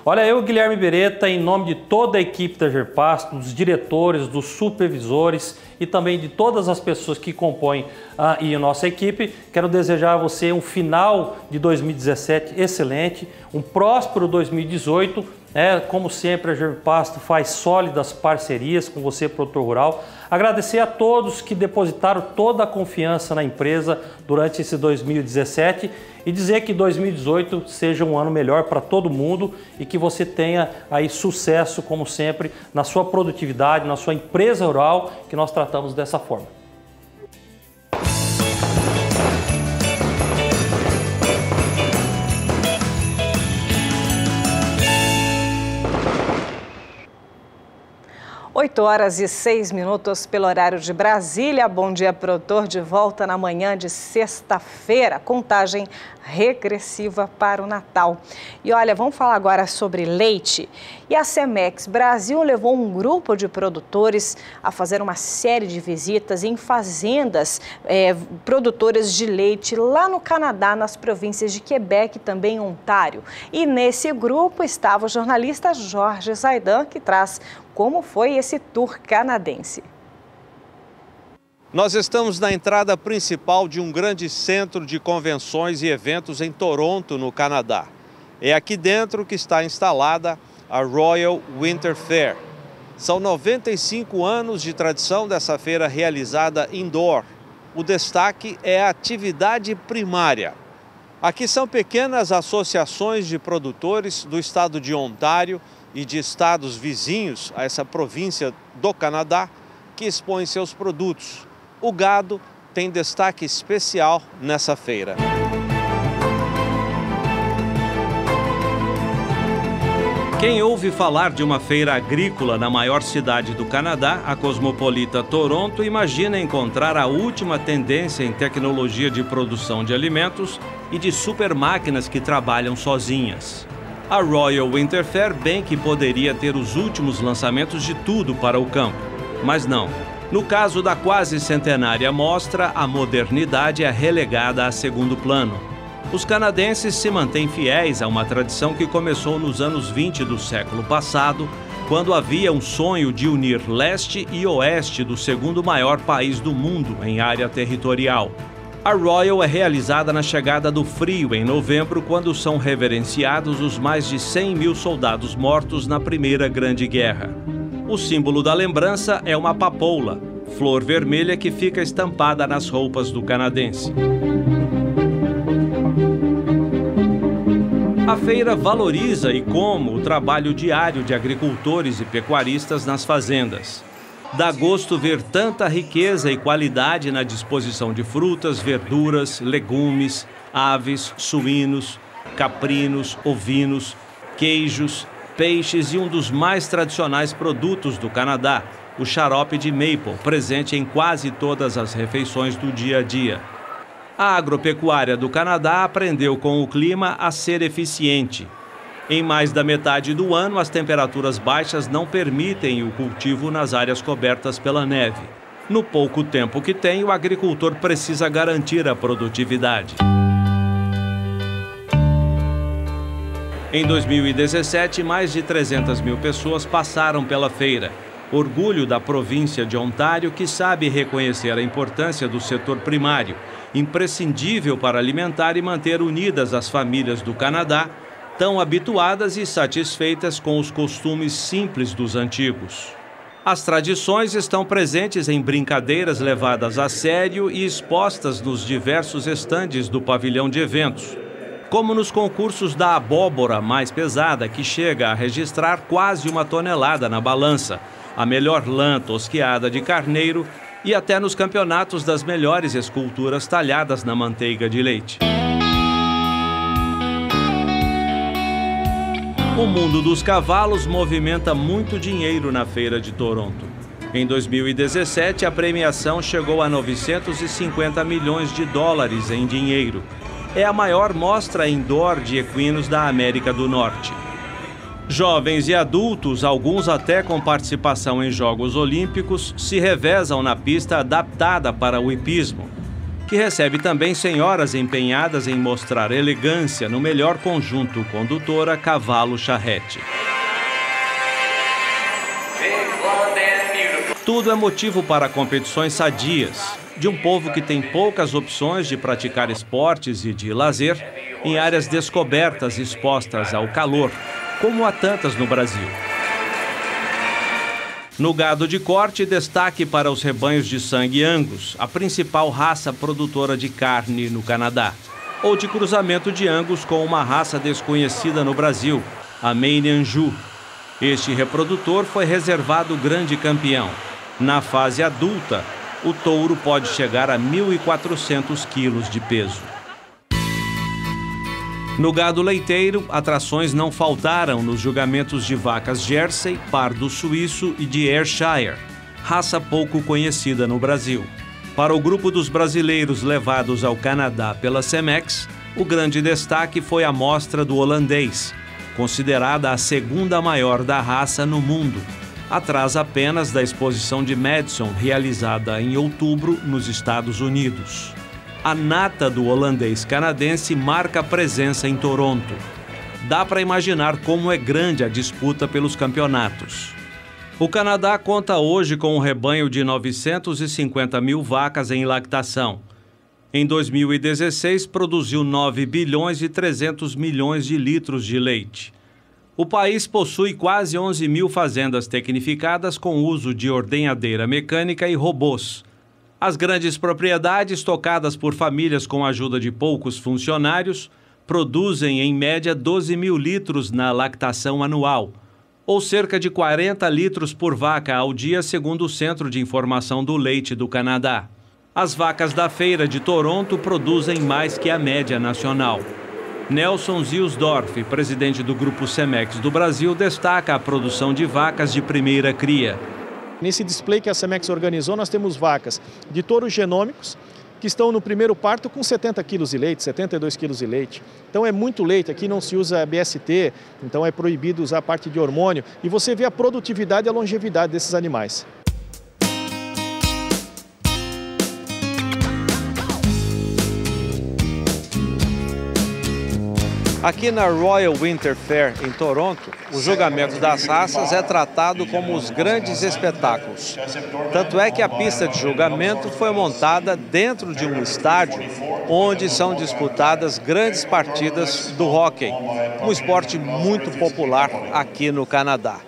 Olha, eu, Guilherme Beretta, em nome de toda a equipe da Germipasto, dos diretores, dos supervisores e também de todas as pessoas que compõem a nossa equipe, quero desejar a você um final de 2017 excelente, um próspero 2018. Como sempre, a Germipasto faz sólidas parcerias com você, produtor rural. Agradecer a todos que depositaram toda a confiança na empresa durante esse 2017 e dizer que 2018 seja um ano melhor para todo mundo e que você tenha aí sucesso, como sempre, na sua produtividade, na sua empresa rural, que nós tratamos dessa forma. Oito horas e 6 minutos pelo horário de Brasília. Bom dia, produtor, de volta na manhã de sexta-feira. Contagem regressiva para o Natal. E olha, vamos falar agora sobre leite. E a Cemex Brasil levou um grupo de produtores a fazer uma série de visitas em fazendas produtoras de leite lá no Canadá, nas províncias de Quebec e também Ontário. E nesse grupo estava o jornalista Jorge Zaidan, que traz como foi esse tour canadense. Nós estamos na entrada principal de um grande centro de convenções e eventos em Toronto, no Canadá. É aqui dentro que está instalada a Royal Winter Fair. São 95 anos de tradição dessa feira realizada indoor. O destaque é a atividade primária. Aqui são pequenas associações de produtores do estado de Ontário e de estados vizinhos a essa província do Canadá que expõem seus produtos. O gado tem destaque especial nessa feira. Quem ouve falar de uma feira agrícola na maior cidade do Canadá, a cosmopolita Toronto, imagina encontrar a última tendência em tecnologia de produção de alimentos e de super máquinas que trabalham sozinhas. A Royal Winter Fair bem que poderia ter os últimos lançamentos de tudo para o campo, mas não. No caso da quase centenária mostra, a modernidade é relegada a segundo plano. Os canadenses se mantêm fiéis a uma tradição que começou nos anos 20 do século passado, quando havia um sonho de unir leste e oeste do segundo maior país do mundo em área territorial. A Royal é realizada na chegada do frio em novembro, quando são reverenciados os mais de 100 mil soldados mortos na Primeira Grande Guerra. O símbolo da lembrança é uma papoula, flor vermelha que fica estampada nas roupas do canadense. A feira valoriza e como o trabalho diário de agricultores e pecuaristas nas fazendas. Dá gosto ver tanta riqueza e qualidade na disposição de frutas, verduras, legumes, aves, suínos, caprinos, ovinos, queijos, peixes e um dos mais tradicionais produtos do Canadá, o xarope de maple, presente em quase todas as refeições do dia a dia. A agropecuária do Canadá aprendeu com o clima a ser eficiente. Em mais da metade do ano, as temperaturas baixas não permitem o cultivo nas áreas cobertas pela neve. No pouco tempo que tem, o agricultor precisa garantir a produtividade. Em 2017, mais de 300 mil pessoas passaram pela feira. Orgulho da província de Ontário, que sabe reconhecer a importância do setor primário, imprescindível para alimentar e manter unidas as famílias do Canadá, tão habituadas e satisfeitas com os costumes simples dos antigos. As tradições estão presentes em brincadeiras levadas a sério e expostas nos diversos estandes do pavilhão de eventos, como nos concursos da abóbora mais pesada, que chega a registrar quase 1 tonelada na balança, a melhor lã tosquiada de carneiro e até nos campeonatos das melhores esculturas talhadas na manteiga de leite. O mundo dos cavalos movimenta muito dinheiro na Feira de Toronto. Em 2017, a premiação chegou a 950 milhões de dólares em dinheiro. É a maior mostra indoor de equinos da América do Norte. Jovens e adultos, alguns até com participação em Jogos Olímpicos, se revezam na pista adaptada para o hipismo, que recebe também senhoras empenhadas em mostrar elegância no melhor conjunto condutora cavalo-charrete. Tudo é motivo para competições sadias, de um povo que tem poucas opções de praticar esportes e de lazer em áreas descobertas expostas ao calor, como há tantas no Brasil. No gado de corte, destaque para os rebanhos de sangue Angus, a principal raça produtora de carne no Canadá, ou de cruzamento de Angus com uma raça desconhecida no Brasil, a Maine Anjou. Este reprodutor foi reservado grande campeão. Na fase adulta, o touro pode chegar a 1.400 quilos de peso. No gado leiteiro, atrações não faltaram nos julgamentos de vacas Jersey, pardo suíço e de Ayrshire, raça pouco conhecida no Brasil. Para o grupo dos brasileiros levados ao Canadá pela Cemex, o grande destaque foi a mostra do holandês, considerada a segunda maior da raça no mundo, atrás apenas da exposição de Madison, realizada em outubro nos Estados Unidos. A nata do holandês canadense marca presença em Toronto. Dá para imaginar como é grande a disputa pelos campeonatos. O Canadá conta hoje com um rebanho de 950 mil vacas em lactação. Em 2016, produziu 9 bilhões e 300 milhões de litros de leite. O país possui quase 11 mil fazendas tecnificadas com uso de ordenhadeira mecânica e robôs. As grandes propriedades, tocadas por famílias com a ajuda de poucos funcionários, produzem em média 12 mil litros na lactação anual, ou cerca de 40 litros por vaca ao dia, segundo o Centro de Informação do Leite do Canadá. As vacas da feira de Toronto produzem mais que a média nacional. Nelson Ziusdorf, presidente do Grupo Cemex do Brasil, destaca a produção de vacas de primeira cria. Nesse display que a Cemex organizou, nós temos vacas de touros genômicos que estão no primeiro parto com 70 quilos de leite, 72 quilos de leite. Então é muito leite, aqui não se usa BST, então é proibido usar a parte de hormônio. E você vê a produtividade e a longevidade desses animais. Aqui na Royal Winter Fair, em Toronto, o julgamento das raças é tratado como os grandes espetáculos. Tanto é que a pista de julgamento foi montada dentro de um estádio onde são disputadas grandes partidas do hóquei, um esporte muito popular aqui no Canadá.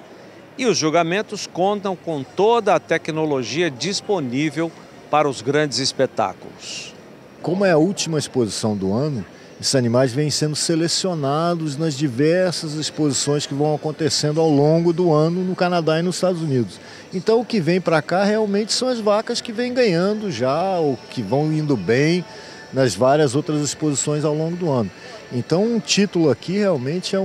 E os julgamentos contam com toda a tecnologia disponível para os grandes espetáculos. Como é a última exposição do ano, esses animais vêm sendo selecionados nas diversas exposições que vão acontecendo ao longo do ano no Canadá e nos Estados Unidos. Então o que vem para cá realmente são as vacas que vêm ganhando já, ou que vão indo bem nas várias outras exposições ao longo do ano. Então um título aqui realmente é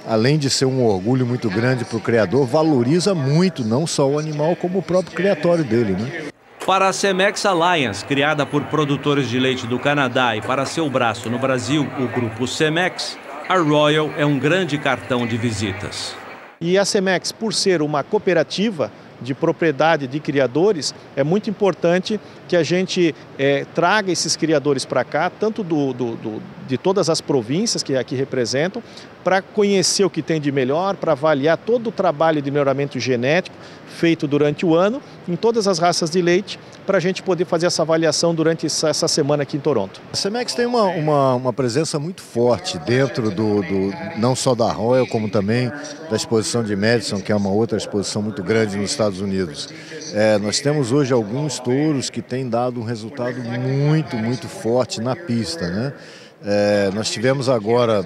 além de ser um orgulho muito grande para o criador, valoriza muito não só o animal como o próprio criatório dele, né? Para a Cemex Alliance, criada por produtores de leite do Canadá, e para seu braço no Brasil, o Grupo Cemex, a Royal é um grande cartão de visitas. E a Cemex, por ser uma cooperativa de propriedade de criadores, é muito importante que a gente traga esses criadores para cá, tanto de todas as províncias que aqui representam, para conhecer o que tem de melhor, para avaliar todo o trabalho de melhoramento genético feito durante o ano em todas as raças de leite, para a gente poder fazer essa avaliação durante essa semana aqui em Toronto. A Cemex tem uma presença muito forte dentro não só da Royal, como também da exposição de Madison, que é uma outra exposição muito grande nos Estados Unidos. Nós temos hoje alguns touros que têm dado um resultado muito forte na pista, né? Nós tivemos agora,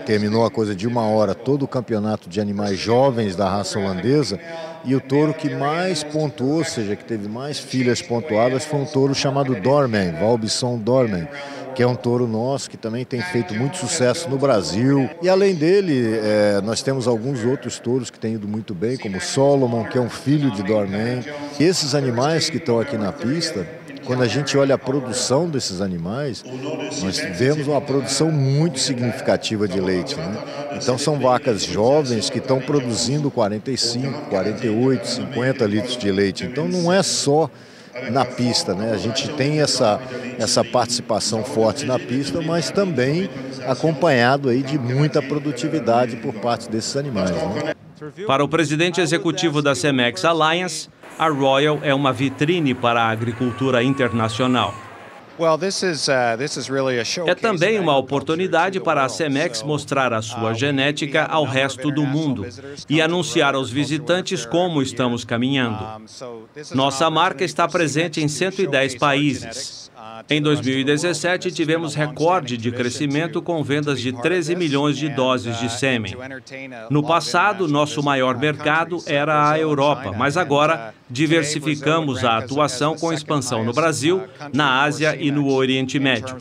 terminou a coisa de 1 hora, todo o campeonato de animais jovens da raça holandesa, e o touro que mais pontuou, ou seja, que teve mais filhas pontuadas, foi um touro chamado Dorman, Valbisson Dorman, que é um touro nosso que também tem feito muito sucesso no Brasil. E além dele, nós temos alguns outros touros que têm ido muito bem, como Solomon, que é um filho de Dorman. E esses animais que estão aqui na pista, quando a gente olha a produção desses animais, nós vemos uma produção muito significativa de leite, né? Então são vacas jovens que estão produzindo 45, 48, 50 litros de leite. Então não é só na pista, né? A gente tem essa participação forte na pista, mas também acompanhado aí de muita produtividade por parte desses animais, né? Para o presidente executivo da Cemex Alliance, a Royal é uma vitrine para a agricultura internacional. É também uma oportunidade para a Cemex mostrar a sua genética ao resto do mundo e anunciar aos visitantes como estamos caminhando. Nossa marca está presente em 110 países. Em 2017, tivemos recorde de crescimento com vendas de 13 milhões de doses de sêmen. No passado, nosso maior mercado era a Europa, mas agora diversificamos a atuação com expansão no Brasil, na Ásia e no Oriente Médio.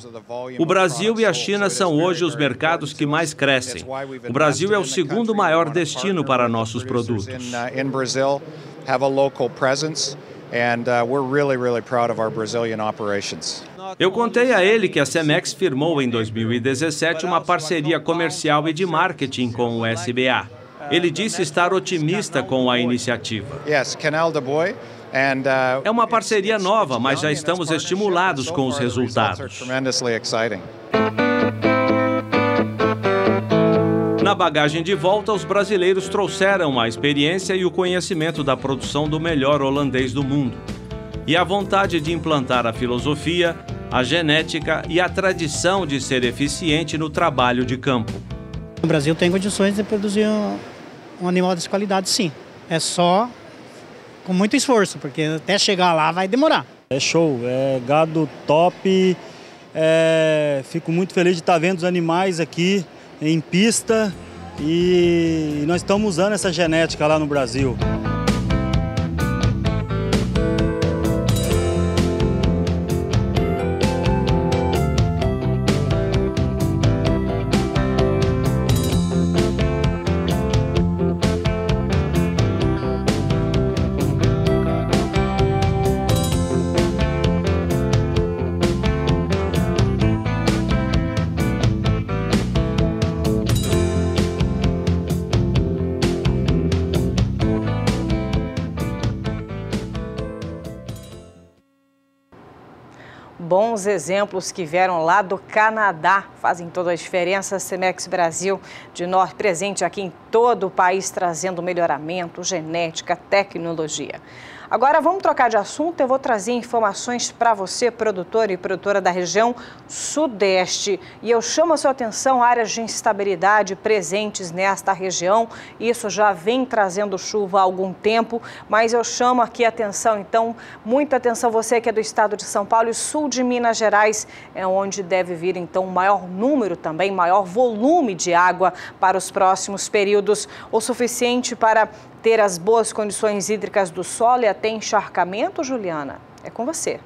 O Brasil e a China são hoje os mercados que mais crescem. O Brasil é o segundo maior destino para nossos produtos. Eu contei a ele que a Cemex firmou em 2017 uma parceria comercial e de marketing com o SBA. Ele disse estar otimista com a iniciativa. É uma parceria nova, mas já estamos estimulados com os resultados. Na Na bagagem de volta, os brasileiros trouxeram a experiência e o conhecimento da produção do melhor holandês do mundo. E a vontade de implantar a filosofia, a genética e a tradição de ser eficiente no trabalho de campo. O Brasil tem condições de produzir um animal dessa qualidade, sim. É só com muito esforço, porque até chegar lá vai demorar. É show, é gado top. Fico muito feliz de estar vendo os animais aqui em pista e nós estamos usando essa genética lá no Brasil. Bons exemplos que vieram lá do Canadá fazem toda a diferença. Cemex Brasil de Norte presente aqui em todo o país, trazendo melhoramento, genética, tecnologia. Agora vamos trocar de assunto, eu vou trazer informações para você, produtor e produtora da região Sudeste. E eu chamo a sua atenção áreas de instabilidade presentes nesta região. Isso já vem trazendo chuva há algum tempo, mas eu chamo aqui a atenção, então, muita atenção você que é do estado de São Paulo e sul de Minas Gerais, é onde deve vir então um maior número também, maior volume de água para os próximos períodos, o suficiente para ter as boas condições hídricas do solo e até encharcamento, Juliana? É com você.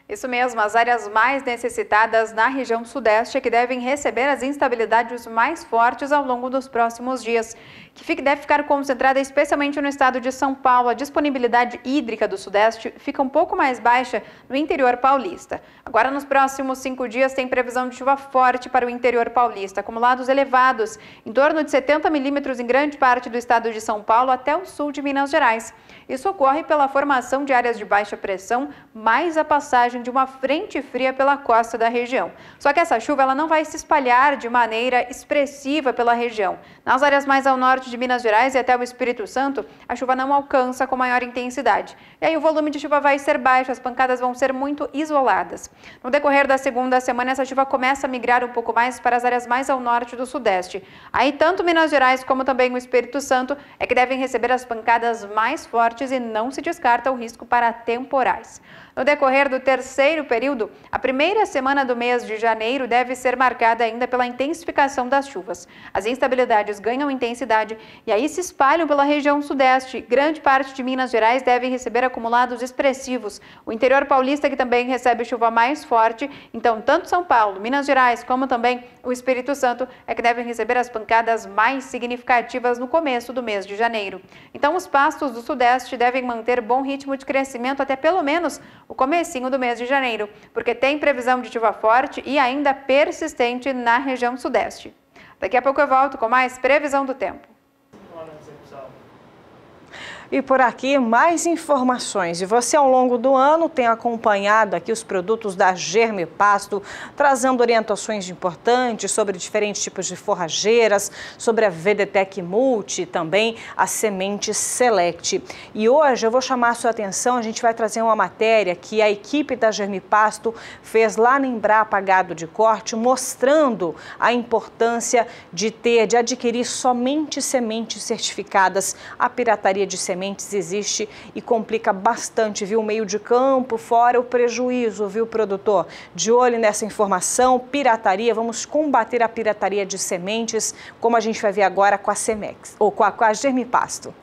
Isso mesmo, as áreas mais necessitadas na região sudeste é que devem receber as instabilidades mais fortes ao longo dos próximos dias, que deve ficar concentrada especialmente no estado de São Paulo. A disponibilidade hídrica do sudeste fica um pouco mais baixa no interior paulista. Agora, nos próximos 5 dias, tem previsão de chuva forte para o interior paulista, acumulados elevados, em torno de 70 milímetros em grande parte do estado de São Paulo até o sul de Minas Gerais. Isso ocorre pela formação de áreas de baixa pressão, mais a passagem de uma frente fria pela costa da região. Só que essa chuva ela não vai se espalhar de maneira expressiva pela região. Nas áreas mais ao norte de Minas Gerais e até o Espírito Santo, a chuva não alcança com maior intensidade. E aí o volume de chuva vai ser baixo, as pancadas vão ser muito isoladas. No decorrer da segunda semana, essa chuva começa a migrar um pouco mais para as áreas mais ao norte do sudeste. Aí tanto Minas Gerais como também o Espírito Santo é que devem receber as pancadas mais fortes e não se descarta o risco para temporais. No decorrer do terceiro período, a primeira semana do mês de janeiro deve ser marcada ainda pela intensificação das chuvas. As instabilidades ganham intensidade e aí se espalham pela região sudeste. Grande parte de Minas Gerais deve receber acumulados expressivos. O interior paulista que também recebe chuva mais forte, então tanto São Paulo, Minas Gerais, como também o Espírito Santo é que devem receber as pancadas mais significativas no começo do mês de janeiro. Então os pastos do sudeste devem manter bom ritmo de crescimento até pelo menos o comecinho do mês de janeiro, porque tem previsão de chuva forte e ainda persistente na região sudeste. Daqui a pouco eu volto com mais previsão do tempo. E por aqui, mais informações. E você, ao longo do ano, tem acompanhado aqui os produtos da Germipasto, trazendo orientações importantes sobre diferentes tipos de forrageiras, sobre a VDTEC Multi, também a Semente Select. E hoje eu vou chamar a sua atenção, a gente vai trazer uma matéria que a equipe da Germipasto fez lá na Embrapa Gado de Corte, mostrando a importância de adquirir somente sementes certificadas. A pirataria de sementes existe e complica bastante, viu? Meio de campo, fora o prejuízo, viu, produtor? De olho nessa informação, pirataria, vamos combater a pirataria de sementes, como a gente vai ver agora com a Semex, ou com a Germipasto.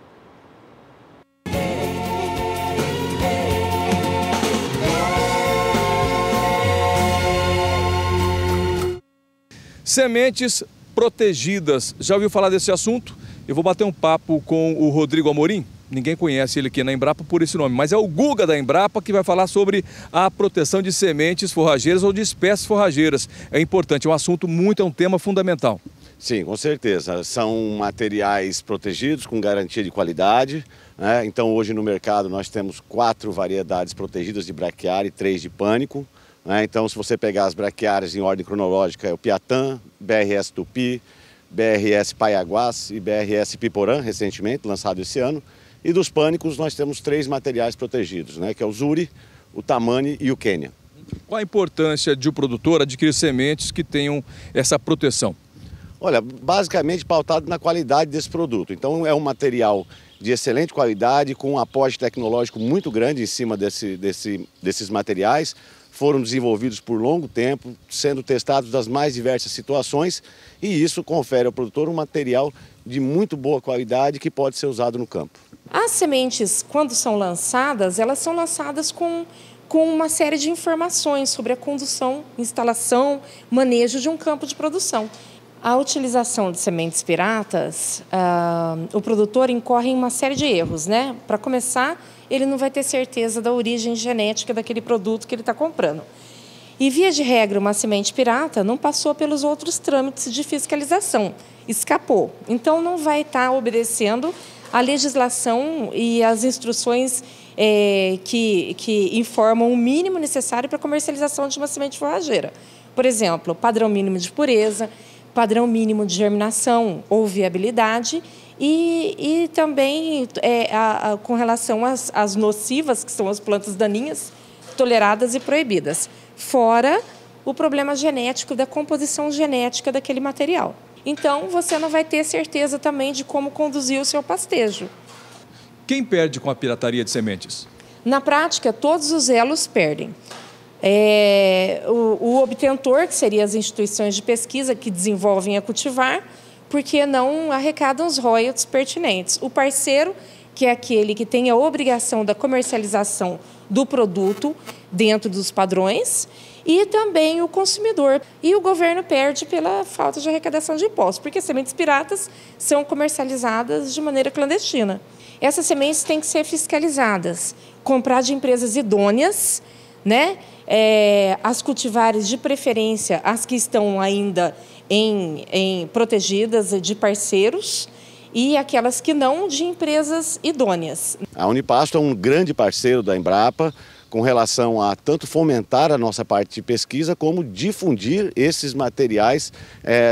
Sementes protegidas. Já ouviu falar desse assunto? Eu vou bater um papo com o Rodrigo Amorim. Ninguém conhece ele aqui na Embrapa por esse nome, mas é o Guga da Embrapa que vai falar sobre a proteção de sementes forrageiras ou de espécies forrageiras. É importante, é um assunto é um tema fundamental. Sim, com certeza. São materiais protegidos com garantia de qualidade, né? Então hoje no mercado nós temos 4 variedades protegidas de braquiária e 3 de pânico, né? Então, se você pegar as braquiárias em ordem cronológica, é o Piatã, BRS Tupi, BRS Paiaguás e BRS Piporã, recentemente, lançado esse ano. E dos pânicos nós temos 3 materiais protegidos, né? Que é o Zuri, o Tamani e o Quênia. Qual a importância de o produtor adquirir sementes que tenham essa proteção? Olha, basicamente pautado na qualidade desse produto. Então é um material de excelente qualidade, com um aporte tecnológico muito grande em cima desses materiais. Foram desenvolvidos por longo tempo, sendo testados nas mais diversas situações, e isso confere ao produtor um material de muito boa qualidade que pode ser usado no campo. As sementes, quando são lançadas, elas são lançadas com uma série de informações sobre a condução, instalação, manejo de um campo de produção. A utilização de sementes piratas, o produtor incorre em uma série de erros, né? Para começar, ele não vai ter certeza da origem genética daquele produto que ele está comprando. E, via de regra, uma semente pirata não passou pelos outros trâmites de fiscalização, escapou. Então, não vai estar obedecendo à legislação e às instruções que informam o mínimo necessário para a comercialização de uma semente forrageira. Por exemplo, padrão mínimo de pureza, padrão mínimo de germinação ou viabilidade e também com relação às nocivas, que são as plantas daninhas, toleradas e proibidas. Fora o problema genético da composição genética daquele material. Então, você não vai ter certeza também de como conduzir o seu pastejo. Quem perde com a pirataria de sementes? Na prática, todos os elos perdem. O obtentor, que seriam as instituições de pesquisa que desenvolvem a cultivar, porque não arrecadam os royalties pertinentes. O parceiro, que é aquele que tem a obrigação da comercialização do produto dentro dos padrões, e também o consumidor. E o governo perde pela falta de arrecadação de impostos, porque sementes piratas são comercializadas de maneira clandestina. Essas sementes têm que ser fiscalizadas, comprar de empresas idôneas, né? As cultivares de preferência, as que estão ainda protegidas de parceiros, e aquelas que não, de empresas idôneas. A Unipasto é um grande parceiro da Embrapa com relação a tanto fomentar a nossa parte de pesquisa, como difundir esses materiais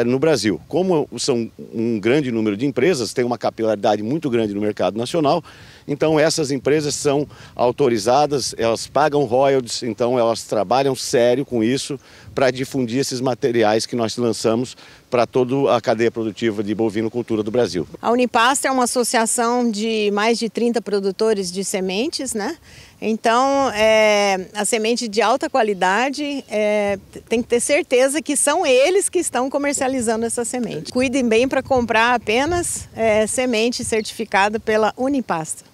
no Brasil. Como são um grande número de empresas, tem uma capilaridade muito grande no mercado nacional, então essas empresas são autorizadas, elas pagam royalties, então elas trabalham sério com isso para difundir esses materiais que nós lançamos para toda a cadeia produtiva de bovinocultura do Brasil. A Unipasto é uma associação de mais de 30 produtores de sementes, né? Então, a semente de alta qualidade, tem que ter certeza que são eles que estão comercializando essa semente. Cuidem bem para comprar apenas semente certificada pela Unipasto.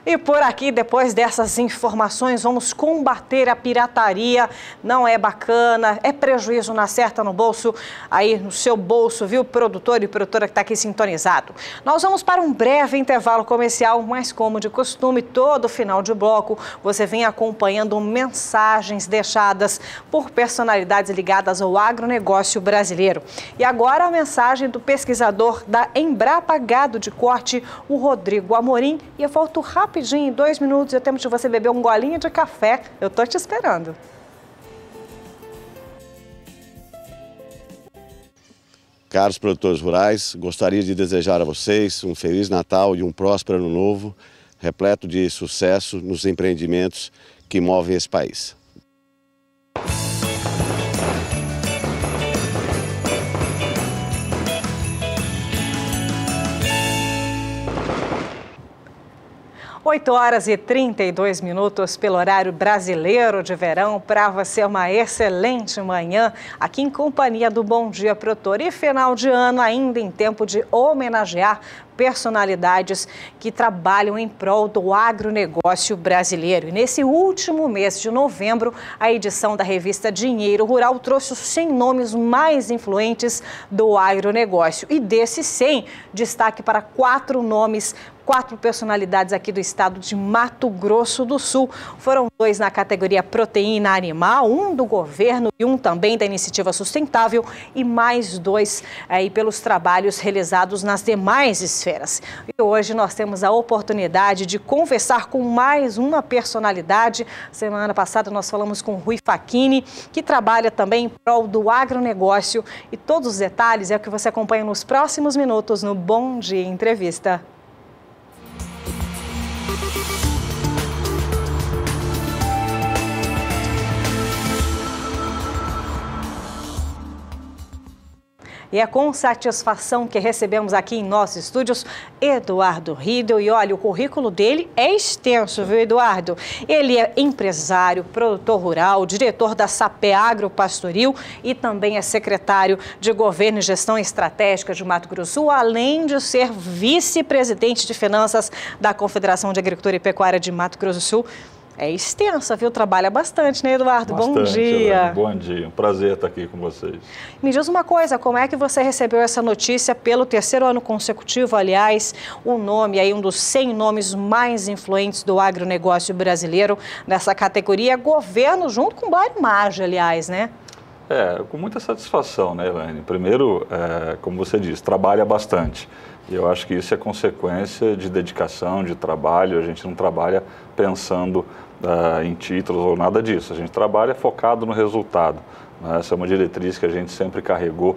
E por aqui, depois dessas informações, vamos combater a pirataria. Não é bacana, é prejuízo na certa no bolso, aí no seu bolso, viu, produtor e produtora que está aqui sintonizado. Nós vamos para um breve intervalo comercial, mas como de costume, todo final de bloco, você vem acompanhando mensagens deixadas por personalidades ligadas ao agronegócio brasileiro. E agora a mensagem do pesquisador da Embrapa Gado de Corte, o Rodrigo Amorim, e eu volto rapidinho, em 2 minutos, é tempo de você beber um golinho de café. Eu tô te esperando. Caros produtores rurais, gostaria de desejar a vocês um Feliz Natal e um próspero Ano Novo, repleto de sucesso nos empreendimentos que movem esse país. Oito horas e 32 minutos pelo horário brasileiro de verão. Para você, uma excelente manhã aqui em companhia do Bom Dia Produtor. E final de ano ainda em tempo de homenagear personalidades que trabalham em prol do agronegócio brasileiro. E nesse último mês de novembro, a edição da revista Dinheiro Rural trouxe os 100 nomes mais influentes do agronegócio. E desses 100, destaque para 4 nomes, 4 personalidades aqui do estado de Mato Grosso do Sul. Foram 2 na categoria proteína animal, 1 do governo e 1 também da Iniciativa Sustentável e mais 2 aí pelos trabalhos realizados nas demais esferas. E hoje nós temos a oportunidade de conversar com mais uma personalidade. Semana passada nós falamos com Rui Facchini, que trabalha também em prol do agronegócio. E todos os detalhes é o que você acompanha nos próximos minutos no Bom Dia Entrevista. E é com satisfação que recebemos aqui em nossos estúdios Eduardo Riedel. E olha, o currículo dele é extenso, viu, Eduardo? Ele é empresário, produtor rural, diretor da SAPE Agropastoril e também é secretário de Governo e Gestão Estratégica de Mato Grosso do Sul, além de ser vice-presidente de Finanças da Confederação de Agricultura e Pecuária de Mato Grosso do Sul. É extensa, viu? Trabalha bastante, né, Eduardo? Bastante, bom dia. Elaine. Bom dia, um prazer estar aqui com vocês. Me diz uma coisa, como é que você recebeu essa notícia pelo 3º ano consecutivo, aliás, o nome aí, um dos 100 nomes mais influentes do agronegócio brasileiro nessa categoria, governo junto com o Blairo Maggi, aliás, né? Com muita satisfação, né, Elaine? Primeiro, como você disse, trabalha bastante. E eu acho que isso é consequência de dedicação, de trabalho. A gente não trabalha pensando em títulos ou nada disso. A gente trabalha focado no resultado. Essa é uma diretriz que a gente sempre carregou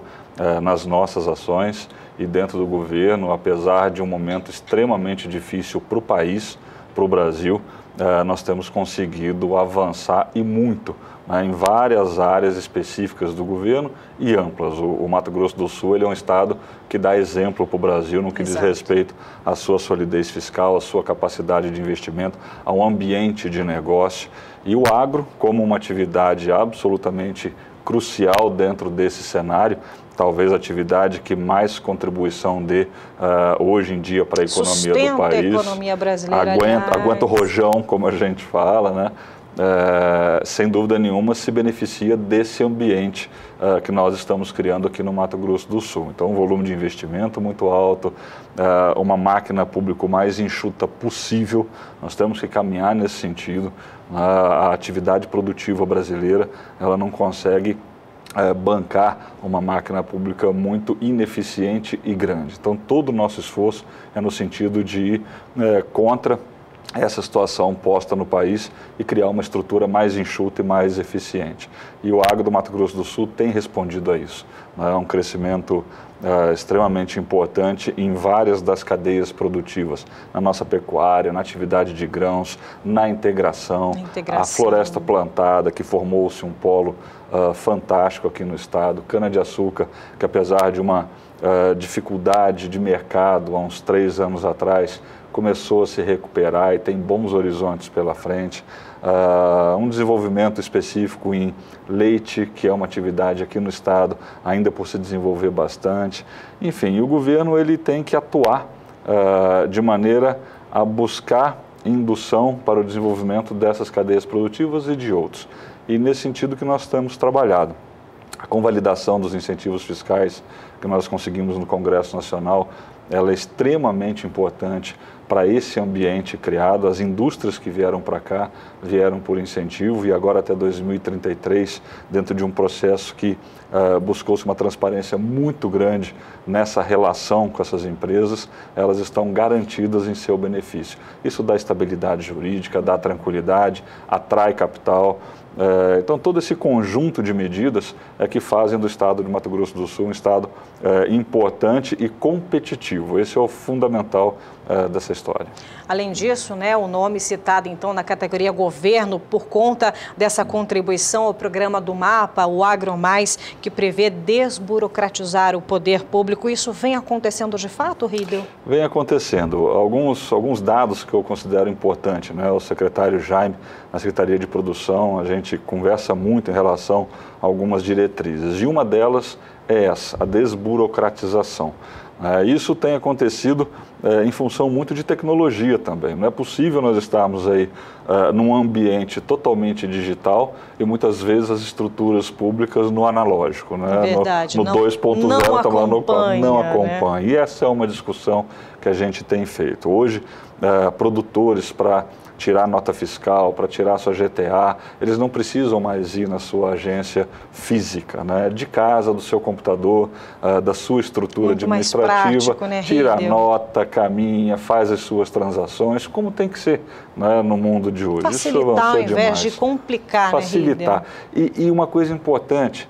nas nossas ações e dentro do governo, apesar de um momento extremamente difícil para o país, para o Brasil, nós temos conseguido avançar e muito em várias áreas específicas do governo e amplas. O Mato Grosso do Sul ele é um estado que dá exemplo para o Brasil no que diz respeito à sua solidez fiscal, à sua capacidade de investimento, ao ambiente de negócio. E o agro, como uma atividade absolutamente crucial dentro desse cenário, talvez a atividade que mais contribuição dê hoje em dia para a economia do país. A economia brasileira, aguenta o rojão, como a gente fala, né? Sem dúvida nenhuma se beneficia desse ambiente que nós estamos criando aqui no Mato Grosso do Sul. Então, um volume de investimento muito alto, uma máquina pública mais enxuta possível. Nós temos que caminhar nesse sentido. A atividade produtiva brasileira, ela não consegue bancar uma máquina pública muito ineficiente e grande. Então, todo o nosso esforço é no sentido de ir contra essa situação posta no país e criar uma estrutura mais enxuta e mais eficiente. E o agro do Mato Grosso do Sul tem respondido a isso. É um crescimento extremamente importante em várias das cadeias produtivas, na nossa pecuária, na atividade de grãos, na integração. A floresta plantada, que formou-se um polo fantástico aqui no estado, cana-de-açúcar, que apesar de uma dificuldade de mercado há uns 3 anos atrás, começou a se recuperar e tem bons horizontes pela frente. Um desenvolvimento específico em leite, que é uma atividade aqui no estado ainda por se desenvolver bastante. Enfim, o governo ele tem que atuar de maneira a buscar indução para o desenvolvimento dessas cadeias produtivas e de outros. E nesse sentido que nós temos trabalhado. A convalidação dos incentivos fiscais que nós conseguimos no Congresso Nacional, ela é extremamente importante para esse ambiente criado. As indústrias que vieram para cá vieram por incentivo e agora até 2033, dentro de um processo que buscou-se uma transparência muito grande nessa relação com essas empresas, elas estão garantidas em seu benefício. Isso dá estabilidade jurídica, dá tranquilidade, atrai capital. Então, todo esse conjunto de medidas é que fazem do estado de Mato Grosso do Sul um estado importante e competitivo. Esse é o fundamental dessa história. Além disso, né, o nome citado então na categoria governo por conta dessa contribuição ao programa do MAPA, o Agro Mais, que prevê desburocratizar o poder público. Isso vem acontecendo de fato, Riedel? Vem acontecendo. Alguns dados que eu considero importantes, né? O secretário Jaime, na Secretaria de Produção, a gente conversa muito em relação a algumas diretrizes. E uma delas é essa, a desburocratização. Isso tem acontecido em função muito de tecnologia também. Não é possível nós estarmos aí num ambiente totalmente digital e muitas vezes as estruturas públicas no analógico. Né? Verdade, no 2.0 não acompanha. Né? E essa é uma discussão que a gente tem feito. Hoje, produtores para tirar nota fiscal, para tirar sua GTA, eles não precisam mais ir na sua agência física, né? De casa, do seu computador, da sua estrutura muito administrativa, prático, né? tira a nota, caminha, faz as suas transações, como tem que ser, né, no mundo de hoje. Facilitar ao invés de complicar, facilitar. Né, e uma coisa importante,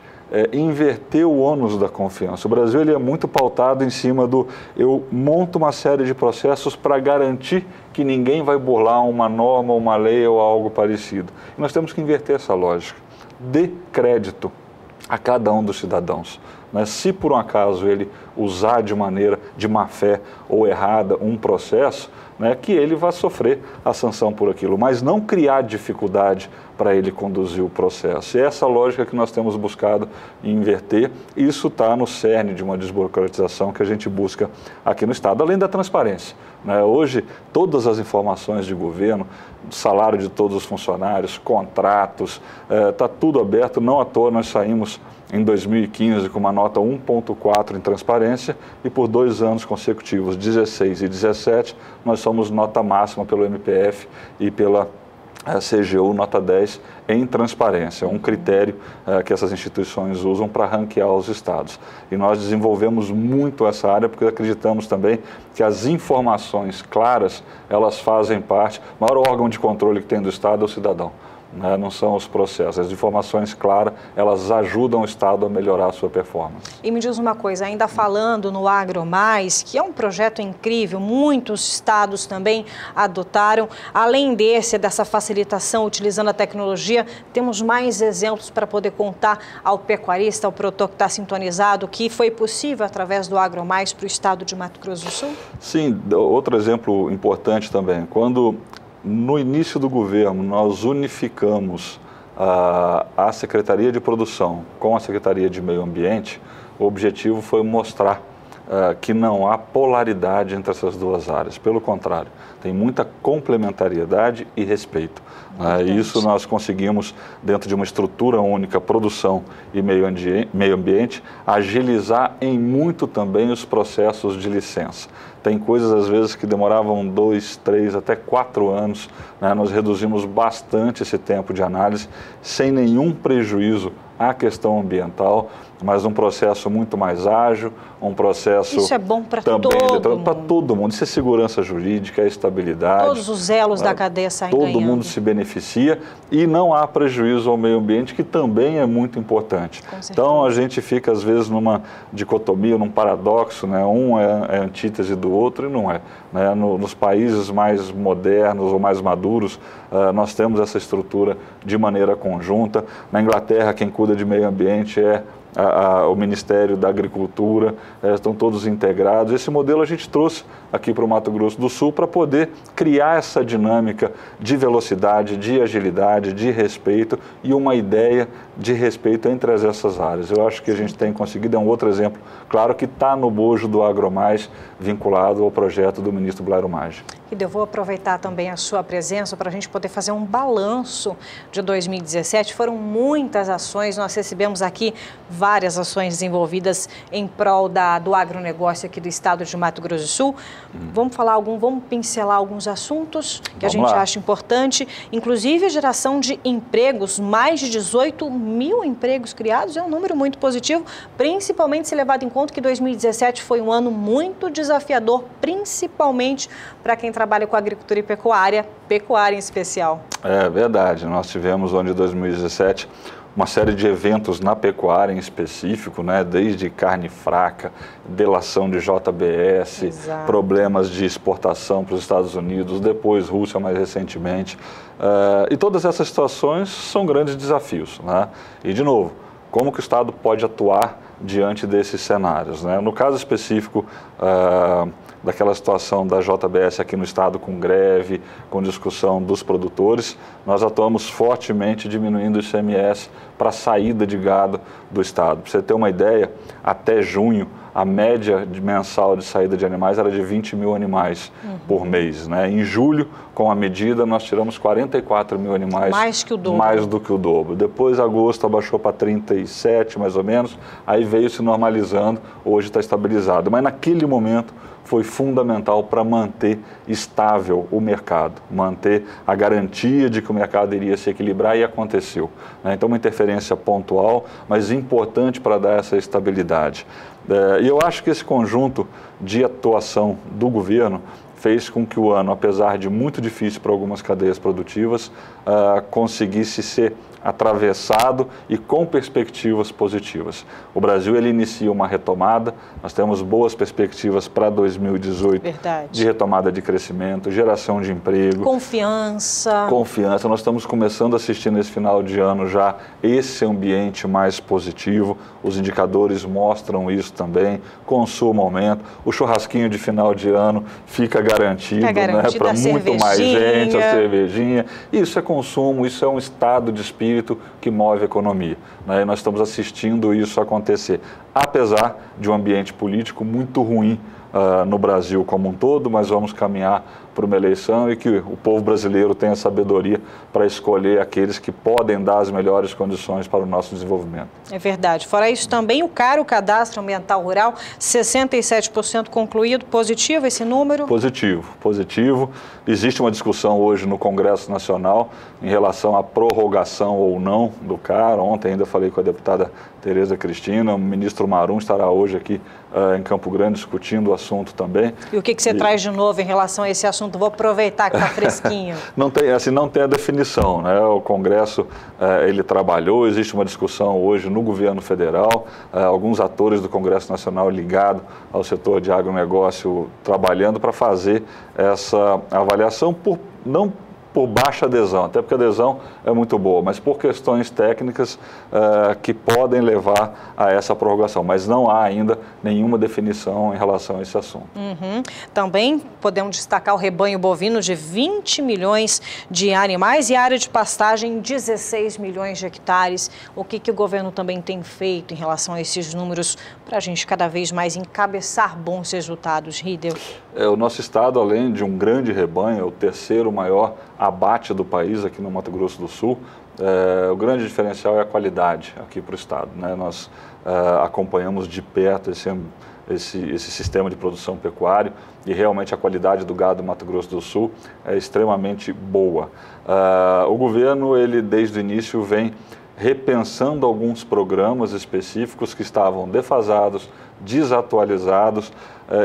inverter o ônus da confiança. O Brasil ele é muito pautado em cima do eu monto uma série de processos para garantir que ninguém vai burlar uma norma, uma lei ou algo parecido. E nós temos que inverter essa lógica. Dê crédito a cada um dos cidadãos. Né? Se por um acaso ele usar de maneira de má fé ou errada um processo, né, que ele vai sofrer a sanção por aquilo, mas não criar dificuldade para ele conduzir o processo. E é essa lógica que nós temos buscado inverter, e isso está no cerne de uma desburocratização que a gente busca aqui no Estado, além da transparência. Né? Hoje, todas as informações de governo, salário de todos os funcionários, contratos, está tudo aberto, não à toa nós saímos em 2015 com uma nota 1.4 em transparência e por 2 anos consecutivos, 16 e 17, nós somos nota máxima pelo MPF e pela CGU nota 10 em transparência, um critério que essas instituições usam para ranquear os estados. E nós desenvolvemos muito essa área porque acreditamos também que as informações claras, elas fazem parte, o maior órgão de controle que tem do estado é o cidadão. Né, não são os processos. As informações claras, elas ajudam o Estado a melhorar a sua performance. E me diz uma coisa, ainda falando no Agro Mais, que é um projeto incrível, muitos estados também adotaram. Além dessa facilitação utilizando a tecnologia, temos mais exemplos para poder contar ao pecuarista, ao produtor que está sintonizado, que foi possível através do Agro Mais para o estado de Mato Grosso do Sul? Sim, outro exemplo importante também, quando no início do governo, nós unificamos a Secretaria de Produção com a Secretaria de Meio Ambiente. O objetivo foi mostrar que não há polaridade entre essas duas áreas. Pelo contrário, tem muita complementariedade e respeito. Isso nós conseguimos, dentro de uma estrutura única, produção e meio ambiente, agilizar em muito também os processos de licença. Tem coisas, às vezes, que demoravam 2, 3, até 4 anos. Né? Nós reduzimos bastante esse tempo de análise, sem nenhum prejuízo à questão ambiental, mas um processo muito mais ágil, um processo... Isso é bom para todo mundo. Isso é segurança jurídica, é estabilidade. Todos os elos da cadeia saem todo ganhando. Mundo se beneficia e não há prejuízo ao meio ambiente, que também é muito importante. Então, a gente fica, às vezes, numa dicotomia, num paradoxo, né? Um é antítese do outro e não é. Né? Nos países mais modernos ou mais maduros, nós temos essa estrutura de maneira conjunta. Na Inglaterra, quem cuida de meio ambiente é o Ministério da Agricultura, estão todos integrados. Esse modelo a gente trouxe aqui para o Mato Grosso do Sul para poder criar essa dinâmica de velocidade, de agilidade, de respeito e uma ideia de respeito entre essas áreas. Eu acho que a gente tem conseguido, é um outro exemplo, claro que está no bojo do Agro Mais, vinculado ao projeto do ministro Blairo Maggi. E eu vou aproveitar também a sua presença para a gente poder fazer um balanço de 2017. Foram muitas ações, nós recebemos aqui várias ações desenvolvidas em prol do agronegócio aqui do estado de Mato Grosso do Sul. Vamos pincelar alguns assuntos que a gente acha importante, inclusive a geração de empregos, mais de 18 mil empregos criados, é um número muito positivo, principalmente se levado em conta que 2017 foi um ano muito desafiador, principalmente para quem trabalha com agricultura e pecuária em especial. É verdade, nós tivemos no ano de 2017 uma série de eventos na pecuária em específico, né? Desde carne fraca, delação de JBS, exato, problemas de exportação para os Estados Unidos, depois Rússia mais recentemente. E todas essas situações são grandes desafios, né? E, de novo, como que o Estado pode atuar diante desses cenários, né? No caso específico daquela situação da JBS aqui no estado com greve, com discussão dos produtores, nós atuamos fortemente diminuindo o ICMS para a saída de gado do estado. Para você ter uma ideia, até junho a média mensal de saída de animais era de 20 mil animais por mês, né? Em julho, com a medida, nós tiramos 44 mil animais. Mais que o dobro. Mais do que o dobro. Depois, agosto, abaixou para 37, mais ou menos, aí veio se normalizando, hoje está estabilizado. Mas naquele momento foi fundamental para manter estável o mercado, manter a garantia de que o mercado iria se equilibrar, e aconteceu, né? Então, uma interferência pontual, mas importante para dar essa estabilidade. E eu acho que esse conjunto de atuação do governo fez com que o ano, apesar de muito difícil para algumas cadeias produtivas, conseguisse ser atravessado e com perspectivas positivas. O Brasil, ele inicia uma retomada, nós temos boas perspectivas para 2018. Verdade. De retomada de crescimento, geração de emprego. Confiança. Confiança. Nós estamos começando a assistir nesse final de ano já esse ambiente mais positivo, os indicadores mostram isso também, consumo aumenta, o churrasquinho de final de ano fica garantido, né, para muito mais gente, a cervejinha. Isso é consumo, isso é um estado de espírito que move a economia, né? E nós estamos assistindo isso acontecer, apesar de um ambiente político muito ruim no Brasil como um todo, mas vamos caminhar para uma eleição e que o povo brasileiro tenha sabedoria para escolher aqueles que podem dar as melhores condições para o nosso desenvolvimento. É verdade. Fora isso, também o CARO, o Cadastro Ambiental Rural, 67% concluído. Positivo esse número? Positivo, positivo. Existe uma discussão hoje no Congresso Nacional em relação à prorrogação ou não do CARO. Ontem ainda falei com a deputada Tereza Cristina, o ministro Marum estará hoje aqui em Campo Grande discutindo o assunto também. E o que você traz de novo em relação a esse assunto? Vou aproveitar que está fresquinho. Não tem a definição, né? O Congresso, ele trabalhou, existe uma discussão hoje no governo federal, alguns atores do Congresso Nacional ligados ao setor de agronegócio trabalhando para fazer essa avaliação não por baixa adesão, até porque a adesão é muito boa, mas por questões técnicas que podem levar a essa prorrogação. Mas não há ainda nenhuma definição em relação a esse assunto. Também podemos destacar o rebanho bovino de 20 milhões de animais e a área de pastagem 16 milhões de hectares. O que o governo também tem feito em relação a esses números para a gente cada vez mais encabeçar bons resultados, Riedel? O nosso estado, além de um grande rebanho, é o terceiro maior abate do país aqui no Mato Grosso do Sul. O grande diferencial é a qualidade aqui para o estado, né? Nós acompanhamos de perto esse sistema de produção pecuária e realmente a qualidade do gado do Mato Grosso do Sul é extremamente boa. O governo, ele desde o início vem repensando alguns programas específicos que estavam defasados, desatualizados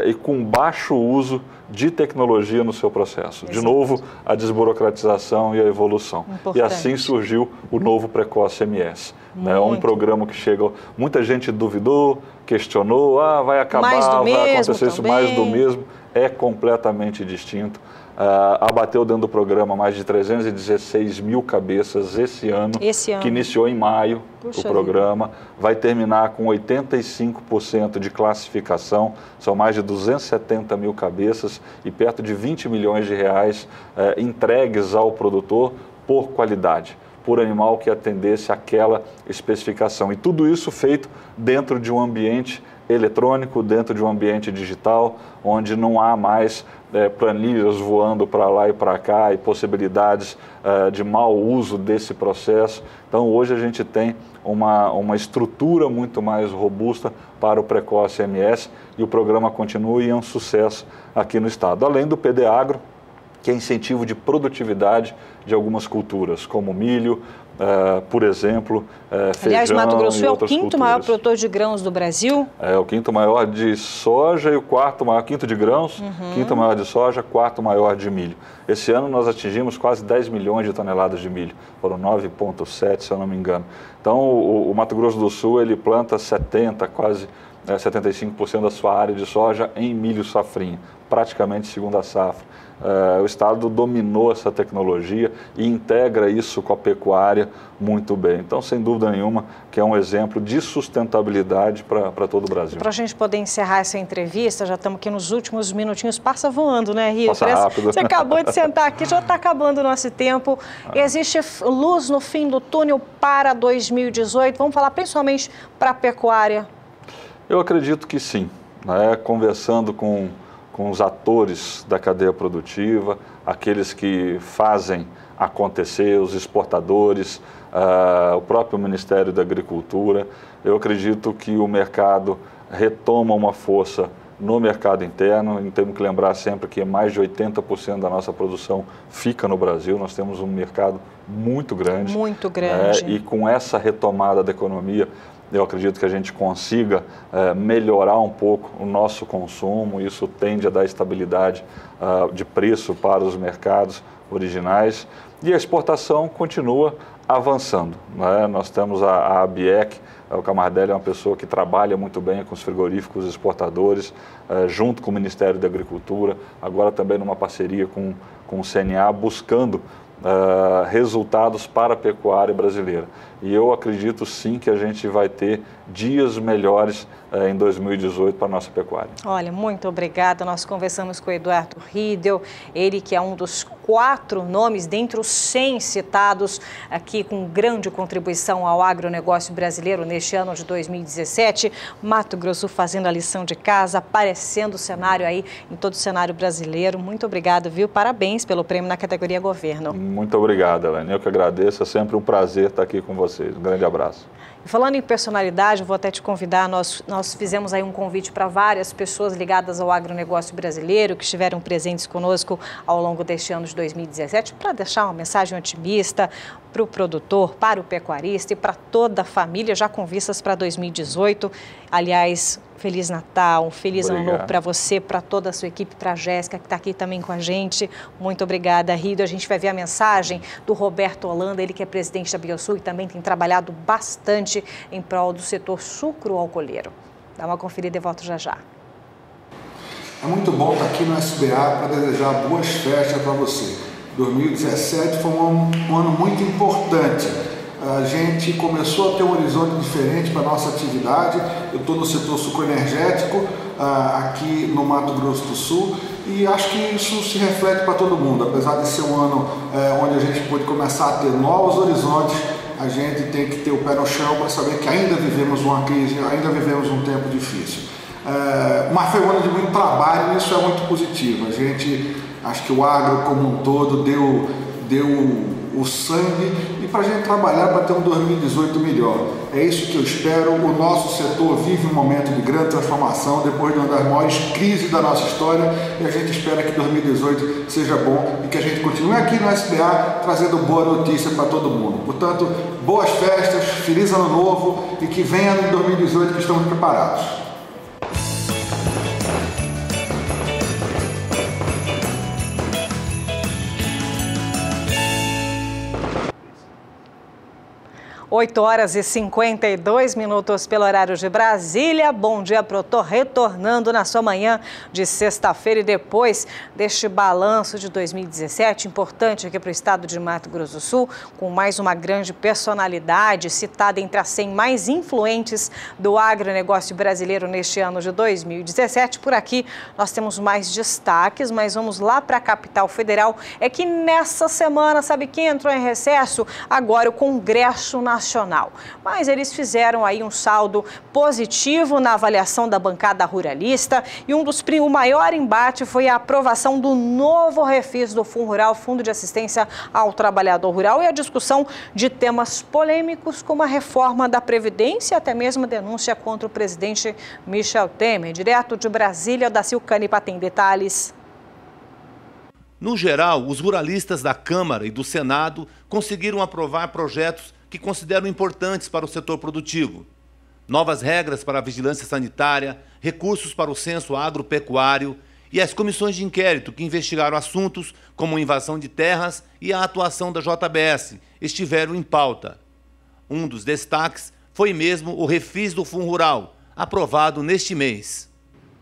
e com baixo uso de tecnologia no seu processo. Exato. De novo, a desburocratização e a evolução. Importante. E assim surgiu o novo Precoce MS. É um programa que chega... Muita gente duvidou, questionou, vai acabar, vai acontecer isso, mais do mesmo. É completamente distinto. Abateu dentro do programa mais de 316 mil cabeças esse ano, que iniciou em maio. O programa vai terminar com 85% de classificação, são mais de 270 mil cabeças e perto de 20 milhões de reais entregues ao produtor por qualidade, por animal que atendesse aquela especificação. E tudo isso feito dentro de um ambiente eletrônico, dentro de um ambiente digital, onde não há mais planilhas voando para lá e para cá e possibilidades de mau uso desse processo. Então, hoje a gente tem uma estrutura muito mais robusta para o Precoce MS e o programa continua e é um sucesso aqui no estado. Além do PD Agro, que é incentivo de produtividade de algumas culturas, como milho, por exemplo, feijão. Aliás, Mato Grosso é o quinto culturas. Maior produtor de grãos do Brasil. É o quinto maior de soja e o quarto maior, quinto de grãos, quinto maior de soja, quarto maior de milho. Esse ano nós atingimos quase 10 milhões de toneladas de milho, foram 9,7, se eu não me engano. Então o Mato Grosso do Sul, ele planta 75% da sua área de soja em milho safrinha, praticamente segunda safra. O estado dominou essa tecnologia e integra isso com a pecuária muito bem. Então, sem dúvida nenhuma, que é um exemplo de sustentabilidade para todo o Brasil. Para a gente poder encerrar essa entrevista, já estamos aqui nos últimos minutinhos, passa voando, né, Rio? Passa rápido. Você acabou de sentar aqui, já está acabando o nosso tempo. Existe luz no fim do túnel para 2018? Vamos falar principalmente para a pecuária. Eu acredito que sim, né? Conversando com os atores da cadeia produtiva, aqueles que fazem acontecer, os exportadores, o próprio Ministério da Agricultura, eu acredito que o mercado retoma uma força no mercado interno. E temos que lembrar sempre que mais de 80% da nossa produção fica no Brasil. Nós temos um mercado muito grande. Muito grande. E com essa retomada da economia, eu acredito que a gente consiga melhorar um pouco o nosso consumo. Isso tende a dar estabilidade de preço para os mercados originais. E a exportação continua avançando, né? Nós temos a ABIEC, o Camardelli é uma pessoa que trabalha muito bem com os frigoríficos exportadores, junto com o Ministério da Agricultura, agora também numa parceria com o CNA, buscando resultados para a pecuária brasileira. E eu acredito sim que a gente vai ter dias melhores em 2018 para a nossa pecuária. Olha, muito obrigada. Nós conversamos com o Eduardo Riedel, ele que é um dos 4 nomes dentre os 100 citados aqui com grande contribuição ao agronegócio brasileiro neste ano de 2017. Mato Grosso fazendo a lição de casa, aparecendo o cenário aí em todo o cenário brasileiro. Muito obrigado, viu? Parabéns pelo prêmio na categoria Governo. Muito obrigado, Elaine. Eu que agradeço. É sempre um prazer estar aqui com vocês. Um grande abraço. Falando em personalidade, eu vou até te convidar, nós fizemos aí um convite para várias pessoas ligadas ao agronegócio brasileiro que estiveram presentes conosco ao longo deste ano de 2017 para deixar uma mensagem otimista para o produtor, para o pecuarista e para toda a família, já com vistas para 2018. Aliás, Feliz Natal, um feliz ano novo para você, para toda a sua equipe, para a Jéssica, que está aqui também com a gente. Muito obrigada, Riedel. A gente vai ver a mensagem do Roberto Holanda, ele que é presidente da Biosul e também tem trabalhado bastante em prol do setor sucro-alcooleiro. Dá uma conferida e volto já já. É muito bom estar aqui no SBA para desejar boas festas para você. 2017 foi um ano muito importante. A gente começou a ter um horizonte diferente para a nossa atividade. Eu estou no setor sucroenergético, aqui no Mato Grosso do Sul, e acho que isso se reflete para todo mundo. Apesar de ser um ano onde a gente pôde começar a ter novos horizontes, a gente tem que ter o pé no chão para saber que ainda vivemos uma crise, ainda vivemos um tempo difícil. Mas foi um ano de muito trabalho e isso é muito positivo. A gente, acho que o agro como um todo deu o sangue e para a gente trabalhar para ter um 2018 melhor. É isso que eu espero. O nosso setor vive um momento de grande transformação depois de uma das maiores crises da nossa história e a gente espera que 2018 seja bom e que a gente continue aqui no SBA trazendo boa notícia para todo mundo. Portanto, boas festas, feliz ano novo e que venha em 2018 que estamos preparados. Oito horas e 52 minutos pelo horário de Brasília. Bom dia, produtor, retornando na sua manhã de sexta-feira e depois deste balanço de 2017, importante aqui para o estado de Mato Grosso do Sul, com mais uma grande personalidade citada entre as 100 mais influentes do agronegócio brasileiro neste ano de 2017. Por aqui nós temos mais destaques, mas vamos lá para a capital federal. É que nessa semana, sabe quem entrou em recesso? Agora o Congresso Nacional. Mas eles fizeram aí um saldo positivo na avaliação da bancada ruralista e o maior embate foi a aprovação do novo refis do Fundo Rural, Fundo de Assistência ao Trabalhador Rural, e a discussão de temas polêmicos como a reforma da Previdência e até mesmo a denúncia contra o presidente Michel Temer. Direto de Brasília, da Silcane para tem detalhes. No geral, os ruralistas da Câmara e do Senado conseguiram aprovar projetos que consideram importantes para o setor produtivo. Novas regras para a vigilância sanitária, recursos para o censo agropecuário e as comissões de inquérito que investigaram assuntos como invasão de terras e a atuação da JBS estiveram em pauta. Um dos destaques foi mesmo o refis do Fundo Rural, aprovado neste mês.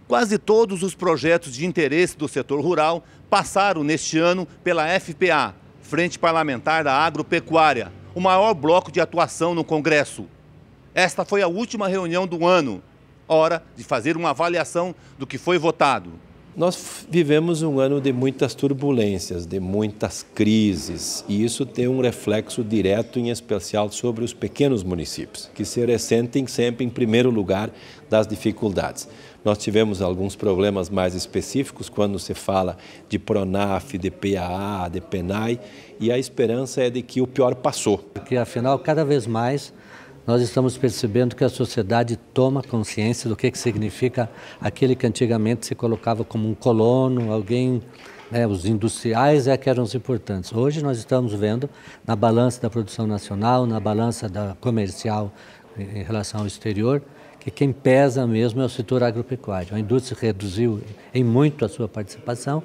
Quase todos os projetos de interesse do setor rural passaram neste ano pela FPA, Frente Parlamentar da Agropecuária, o maior bloco de atuação no Congresso. Esta foi a última reunião do ano, hora de fazer uma avaliação do que foi votado. Nós vivemos um ano de muitas turbulências, de muitas crises, e isso tem um reflexo direto, em especial, sobre os pequenos municípios, que se ressentem sempre em primeiro lugar das dificuldades. Nós tivemos alguns problemas mais específicos quando se fala de Pronaf, de PAA, de PENAI, e a esperança é de que o pior passou. Porque, afinal, cada vez mais nós estamos percebendo que a sociedade toma consciência do que significa aquele que antigamente se colocava como um colono, alguém, né, os industriais que eram os importantes. Hoje nós estamos vendo na balança da produção nacional, na balança da comercial em relação ao exterior, que quem pesa mesmo é o setor agropecuário. A indústria reduziu em muito a sua participação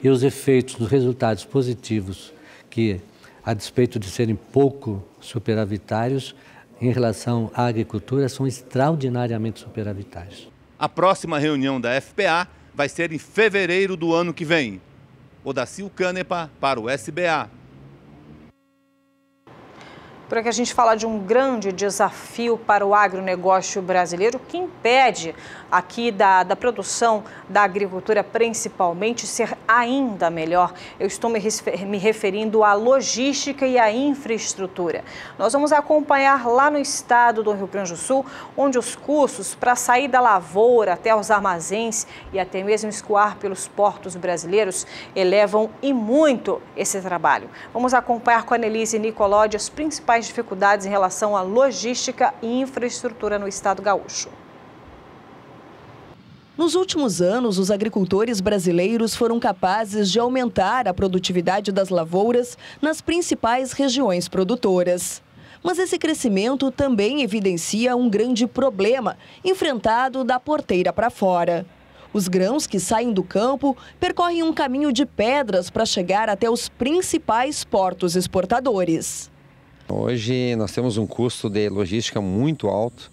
e os efeitos dos resultados positivos, que a despeito de serem pouco superavitários, em relação à agricultura, são extraordinariamente superavitários. A próxima reunião da FPA vai ser em fevereiro do ano que vem. Odacil Canepa para o SBA. Por aqui a gente fala de um grande desafio para o agronegócio brasileiro que impede aqui da produção da agricultura principalmente ser ainda melhor. Eu estou me referindo à logística e à infraestrutura. Nós vamos acompanhar lá no estado do Rio Grande do Sul, onde os custos para sair da lavoura até os armazéns e até mesmo escoar pelos portos brasileiros elevam e muito esse trabalho. Vamos acompanhar com a Annelise Nicolodi as principais dificuldades em relação à logística e infraestrutura no estado gaúcho. Nos últimos anos, os agricultores brasileiros foram capazes de aumentar a produtividade das lavouras nas principais regiões produtoras. Mas esse crescimento também evidencia um grande problema enfrentado da porteira para fora. Os grãos que saem do campo percorrem um caminho de pedras para chegar até os principais portos exportadores. Hoje nós temos um custo de logística muito alto.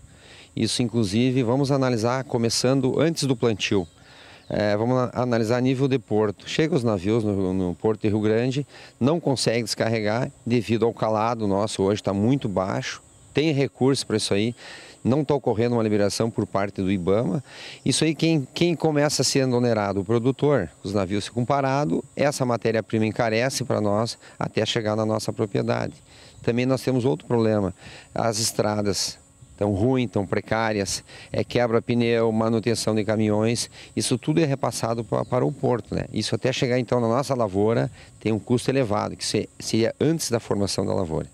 Isso, inclusive, vamos analisar começando antes do plantio. Vamos analisar nível de porto. Chega os navios no Porto de Rio Grande, não consegue descarregar devido ao calado nosso hoje está muito baixo. Tem recurso para isso aí. Não está ocorrendo uma liberação por parte do IBAMA. Isso aí, quem começa sendo onerado? O produtor. Os navios ficam parados, essa matéria-prima encarece para nós até chegar na nossa propriedade. Também nós temos outro problema, as estradas tão ruins, tão precárias, quebra pneu, manutenção de caminhões, isso tudo é repassado para o porto, né? Isso até chegar então na nossa lavoura tem um custo elevado, que seria antes da formação da lavoura.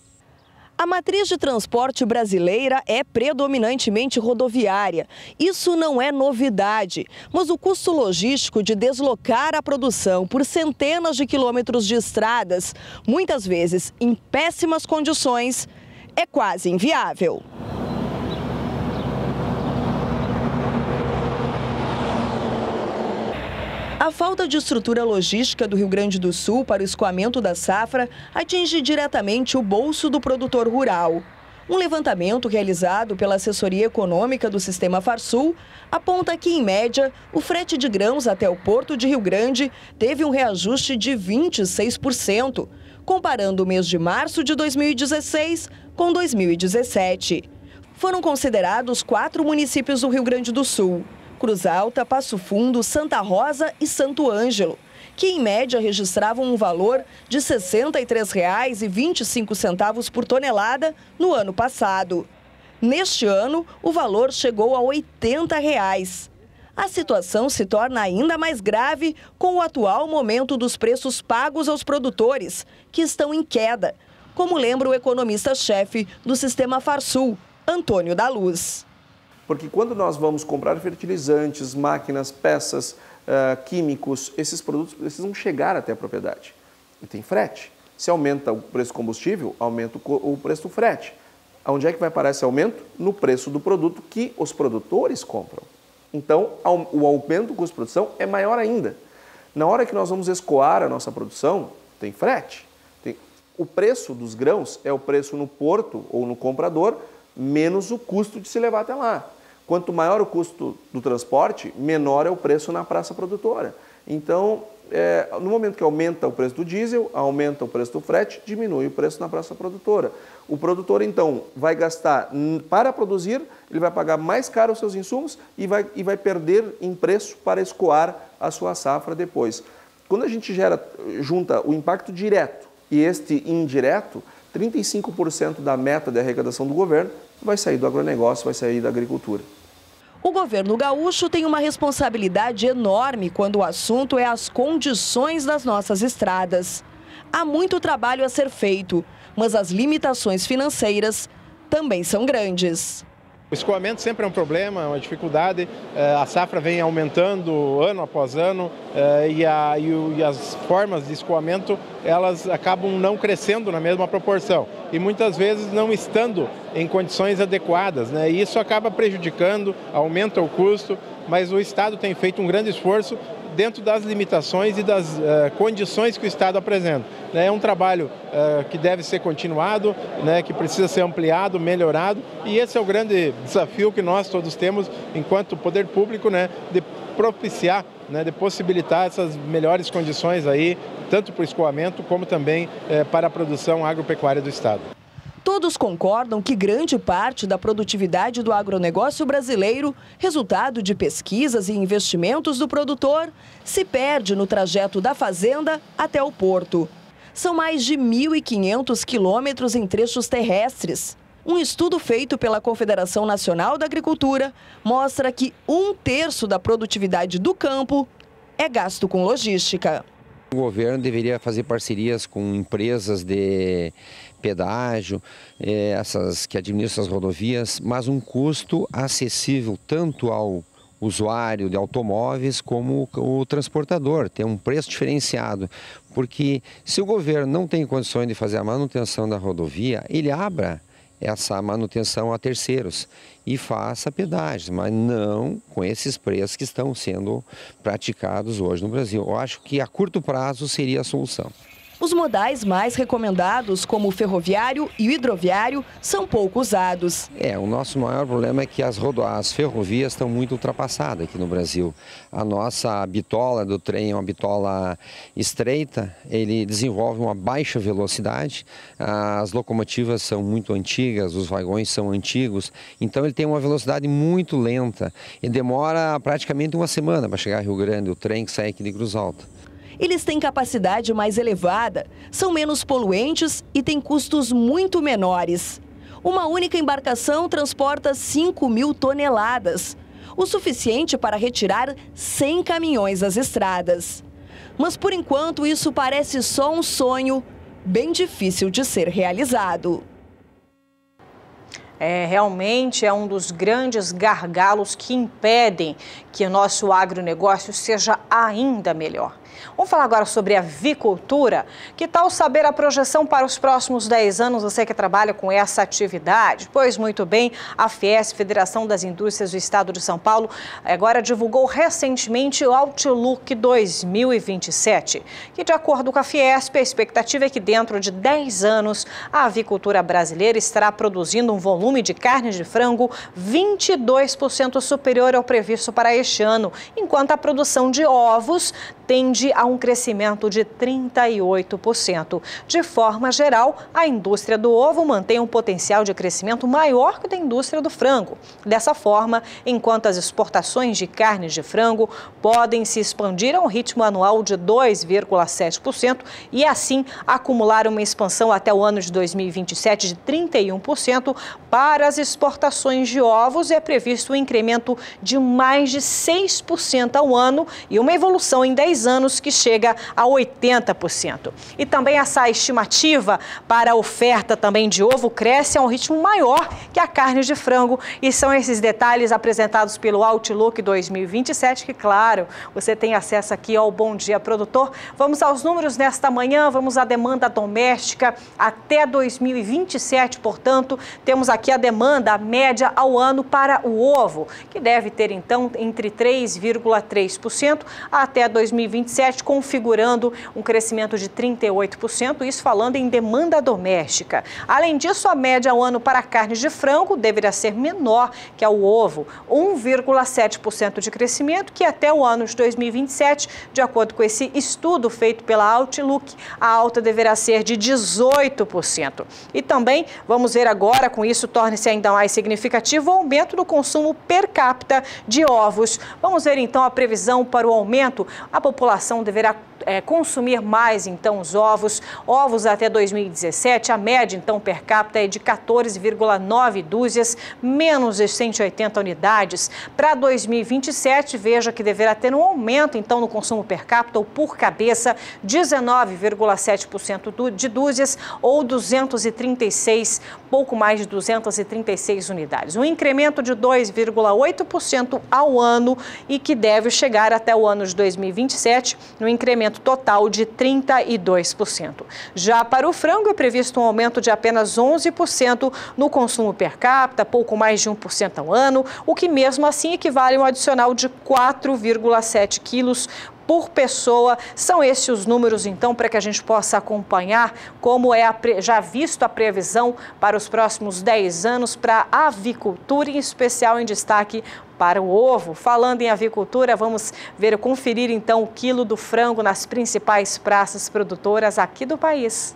A matriz de transporte brasileira é predominantemente rodoviária. Isso não é novidade, mas o custo logístico de deslocar a produção por centenas de quilômetros de estradas, muitas vezes em péssimas condições, é quase inviável. A falta de estrutura logística do Rio Grande do Sul para o escoamento da safra atinge diretamente o bolso do produtor rural. Um levantamento realizado pela Assessoria Econômica do Sistema Farsul aponta que, em média, o frete de grãos até o Porto de Rio Grande teve um reajuste de 26%, comparando o mês de março de 2016 com 2017. Foram considerados 4 municípios do Rio Grande do Sul: Cruz Alta, Passo Fundo, Santa Rosa e Santo Ângelo, que em média registravam um valor de R$ 63,25 por tonelada no ano passado. Neste ano, o valor chegou a R$ 80. A situação se torna ainda mais grave com o atual momento dos preços pagos aos produtores, que estão em queda, como lembra o economista-chefe do Sistema Farsul, Antônio da Luz. Porque quando nós vamos comprar fertilizantes, máquinas, peças, químicos, esses produtos precisam chegar até a propriedade. E tem frete. Se aumenta o preço do combustível, aumenta o preço do frete. Onde é que vai parar esse aumento? No preço do produto que os produtores compram. Então, o aumento do custo de produção é maior ainda. Na hora que nós vamos escoar a nossa produção, tem frete. O preço dos grãos é o preço no porto ou no comprador, menos o custo de se levar até lá. Quanto maior o custo do transporte, menor é o preço na praça produtora. Então, no momento que aumenta o preço do diesel, aumenta o preço do frete, diminui o preço na praça produtora. O produtor, então, vai gastar, para produzir, ele vai pagar mais caro os seus insumos e vai perder em preço para escoar a sua safra depois. Quando a gente junta o impacto direto e este indireto, 35% da meta de arrecadação do governo vai sair do agronegócio, vai sair da agricultura. O governo gaúcho tem uma responsabilidade enorme quando o assunto é as condições das nossas estradas. Há muito trabalho a ser feito, mas as limitações financeiras também são grandes. O escoamento sempre é um problema, uma dificuldade. A safra vem aumentando ano após ano e as formas de escoamento elas acabam não crescendo na mesma proporção e muitas vezes não estando em condições adequadas, né? E isso acaba prejudicando, aumenta o custo, mas o Estado tem feito um grande esforço dentro das limitações e das condições que o Estado apresenta. É um trabalho que deve ser continuado, né, que precisa ser ampliado, melhorado, e esse é o grande desafio que nós todos temos, enquanto poder público, né, de propiciar, né, de possibilitar essas melhores condições aí, tanto para o escoamento como também para a produção agropecuária do Estado. Todos concordam que grande parte da produtividade do agronegócio brasileiro, resultado de pesquisas e investimentos do produtor, se perde no trajeto da fazenda até o porto. São mais de 1.500 quilômetros em trechos terrestres. Um estudo feito pela Confederação Nacional da Agricultura mostra que 1/3 da produtividade do campo é gasto com logística. O governo deveria fazer parcerias com empresas de pedágio, essas que administram as rodovias, mas um custo acessível tanto ao usuário de automóveis como o transportador, ter um preço diferenciado. Porque se o governo não tem condições de fazer a manutenção da rodovia, ele abra essa manutenção a terceiros e faça pedágios, mas não com esses preços que estão sendo praticados hoje no Brasil. Eu acho que a curto prazo seria a solução. Os modais mais recomendados, como o ferroviário e o hidroviário, são pouco usados. O nosso maior problema é que as ferrovias estão muito ultrapassadas aqui no Brasil. A nossa bitola do trem é uma bitola estreita, ele desenvolve uma baixa velocidade, as locomotivas são muito antigas, os vagões são antigos, então ele tem uma velocidade muito lenta e demora praticamente uma semana para chegar a Rio Grande, o trem que sai aqui de Cruz Alta. Eles têm capacidade mais elevada, são menos poluentes e têm custos muito menores. Uma única embarcação transporta 5.000 toneladas, o suficiente para retirar 100 caminhões das estradas. Mas, por enquanto, isso parece só um sonho bem difícil de ser realizado. Realmente é um dos grandes gargalos que impedem que o nosso agronegócio seja ainda melhor. Vamos falar agora sobre a avicultura. Que tal saber a projeção para os próximos 10 anos, você que trabalha com essa atividade? Pois muito bem, a Fiesp, Federação das Indústrias do Estado de São Paulo, agora divulgou recentemente o Outlook 2027, que de acordo com a Fiesp, a expectativa é que dentro de 10 anos a avicultura brasileira estará produzindo um volume de carne de frango 22% superior ao previsto para este ano, enquanto a produção de ovos tende a um crescimento de 38%. De forma geral, a indústria do ovo mantém um potencial de crescimento maior que o da indústria do frango. Dessa forma, enquanto as exportações de carnes de frango podem se expandir a um ritmo anual de 2,7% e assim acumular uma expansão até o ano de 2027 de 31%, para as exportações de ovos é previsto um incremento de mais de 6% ao ano e uma evolução em 10 anos que chega a 80%. E também essa estimativa para a oferta também de ovo cresce a um ritmo maior que a carne de frango. E são esses detalhes apresentados pelo Outlook 2027 que, claro, você tem acesso aqui ao Bom Dia Produtor. Vamos aos números nesta manhã, vamos à demanda doméstica até 2027, portanto, temos aqui a demanda média ao ano para o ovo, que deve ter então entre 3,3% até 2027. 2027, configurando um crescimento de 38%, isso falando em demanda doméstica. Além disso, a média ao ano para carnes de frango deverá ser menor que ao ovo, 1,7% de crescimento, que até o ano de 2027, de acordo com esse estudo feito pela Outlook, a alta deverá ser de 18%. E também vamos ver agora, com isso torna-se ainda mais significativo o aumento do consumo per capita de ovos. Vamos ver então a previsão para o aumento. A população deverá consumir mais então os ovos. Ovos até 2017, a média então per capita é de 14,9 dúzias, menos de 180 unidades. Para 2027, veja que deverá ter um aumento então no consumo per capita ou por cabeça, 19,7% de dúzias ou 236, pouco mais de 236 unidades. Um incremento de 2,8% ao ano e que deve chegar até o ano de 2027, no incremento total de 32%. Já para o frango é previsto um aumento de apenas 11% no consumo per capita, pouco mais de 1% ao ano, o que mesmo assim equivale a um adicional de 4,7 quilos por pessoa. São esses os números, então, para que a gente possa acompanhar como é já visto a previsão para os próximos 10 anos para a avicultura, em especial em destaque para o ovo. Falando em avicultura, vamos conferir então o quilo do frango nas principais praças produtoras aqui do país.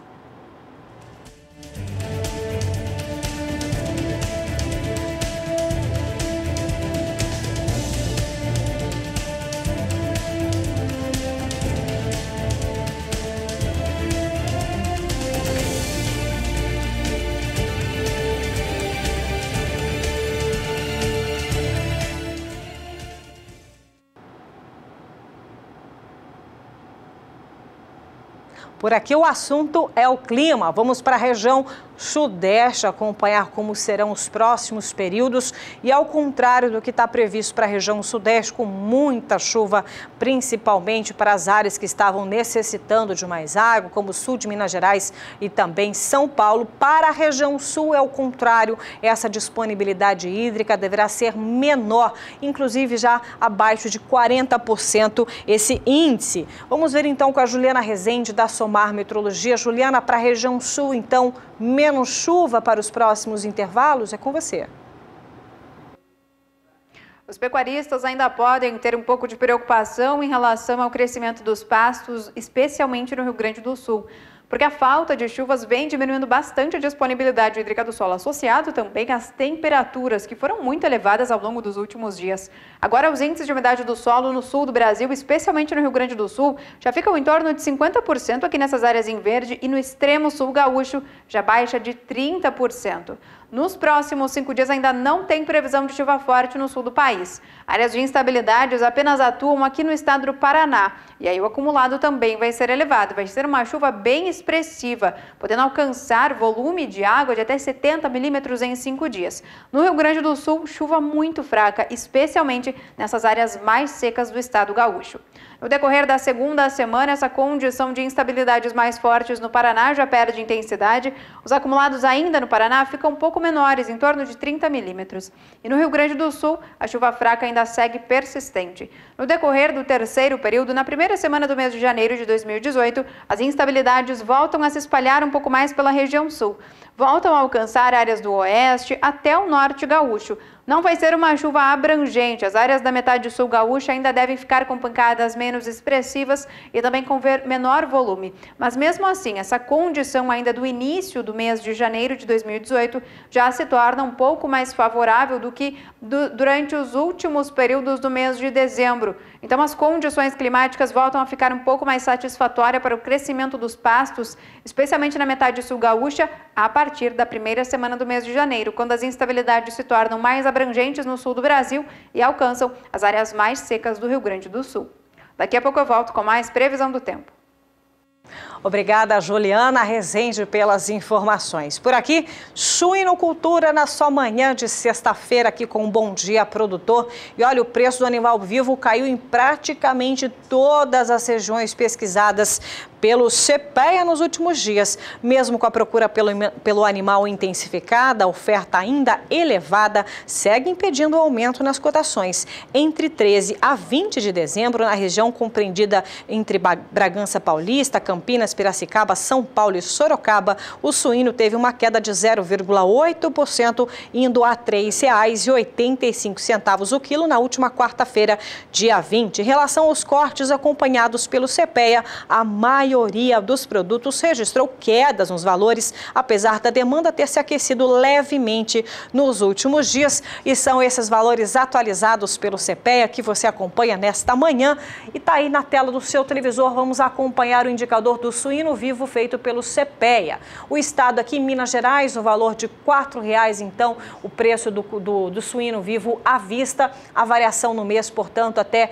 Por aqui o assunto é o clima. Vamos para a região sudeste acompanhar como serão os próximos períodos e ao contrário do que está previsto para a região sudeste, com muita chuva, principalmente para as áreas que estavam necessitando de mais água, como o sul de Minas Gerais e também São Paulo. Para a região sul é o contrário, essa disponibilidade hídrica deverá ser menor, inclusive já abaixo de 40% esse índice. Vamos ver então com a Juliana Rezende da Somar Metrologia. Juliana, para a região sul então, menos chuva para os próximos intervalos? É com você. Os pecuaristas ainda podem ter um pouco de preocupação em relação ao crescimento dos pastos, especialmente no Rio Grande do Sul, porque a falta de chuvas vem diminuindo bastante a disponibilidade hídrica do solo, associado também às temperaturas que foram muito elevadas ao longo dos últimos dias. Agora, os índices de umidade do solo no sul do Brasil, especialmente no Rio Grande do Sul, já ficam em torno de 50% aqui nessas áreas em verde e no extremo sul gaúcho já baixa de 30%. Nos próximos 5 dias ainda não tem previsão de chuva forte no sul do país. Áreas de instabilidades apenas atuam aqui no estado do Paraná. E aí o acumulado também vai ser elevado. Vai ser uma chuva bem expressiva, podendo alcançar volume de água de até 70 milímetros em 5 dias. No Rio Grande do Sul, chuva muito fraca, especialmente nessas áreas mais secas do estado gaúcho. No decorrer da segunda semana, essa condição de instabilidades mais fortes no Paraná já perde intensidade. Os acumulados ainda no Paraná ficam um pouco menores, em torno de 30 milímetros. E no Rio Grande do Sul, a chuva fraca ainda segue persistente. No decorrer do terceiro período, na primeira semana do mês de janeiro de 2018, as instabilidades voltam a se espalhar um pouco mais pela região sul. Voltam a alcançar áreas do oeste até o norte gaúcho. Não vai ser uma chuva abrangente, as áreas da metade sul gaúcha ainda devem ficar com pancadas menos expressivas e também com menor volume. Mas mesmo assim, essa condição ainda do início do mês de janeiro de 2018 já se torna um pouco mais favorável do que durante os últimos períodos do mês de dezembro. Então as condições climáticas voltam a ficar um pouco mais satisfatórias para o crescimento dos pastos, especialmente na metade sul gaúcha, a partir da primeira semana do mês de janeiro, quando as instabilidades se tornam mais abrangentes no sul do Brasil e alcançam as áreas mais secas do Rio Grande do Sul. Daqui a pouco eu volto com mais previsão do tempo. Obrigada, Juliana Rezende, pelas informações. Por aqui, suinocultura na sua manhã de sexta-feira aqui com um Bom Dia Produtor. E olha, o preço do animal vivo caiu em praticamente todas as regiões pesquisadas pelo CPEA nos últimos dias. Mesmo com a procura pelo animal intensificada, a oferta ainda elevada segue impedindo o aumento nas cotações. Entre 13 a 20 de dezembro, na região compreendida entre Bragança Paulista, Campinas, Piracicaba, São Paulo e Sorocaba, o suíno teve uma queda de 0,8%, indo a R$ 3,85 o quilo na última quarta-feira, dia 20. Em relação aos cortes acompanhados pelo CPEA, a maioria dos produtos registrou quedas nos valores, apesar da demanda ter se aquecido levemente nos últimos dias. E são esses valores atualizados pelo CPEA que você acompanha nesta manhã. E está aí na tela do seu televisor, vamos acompanhar o indicador do suíno vivo feito pelo CPEA. O estado aqui, Minas Gerais, o valor de R$ 4,00, então, o preço do suíno vivo à vista. A variação no mês, portanto, até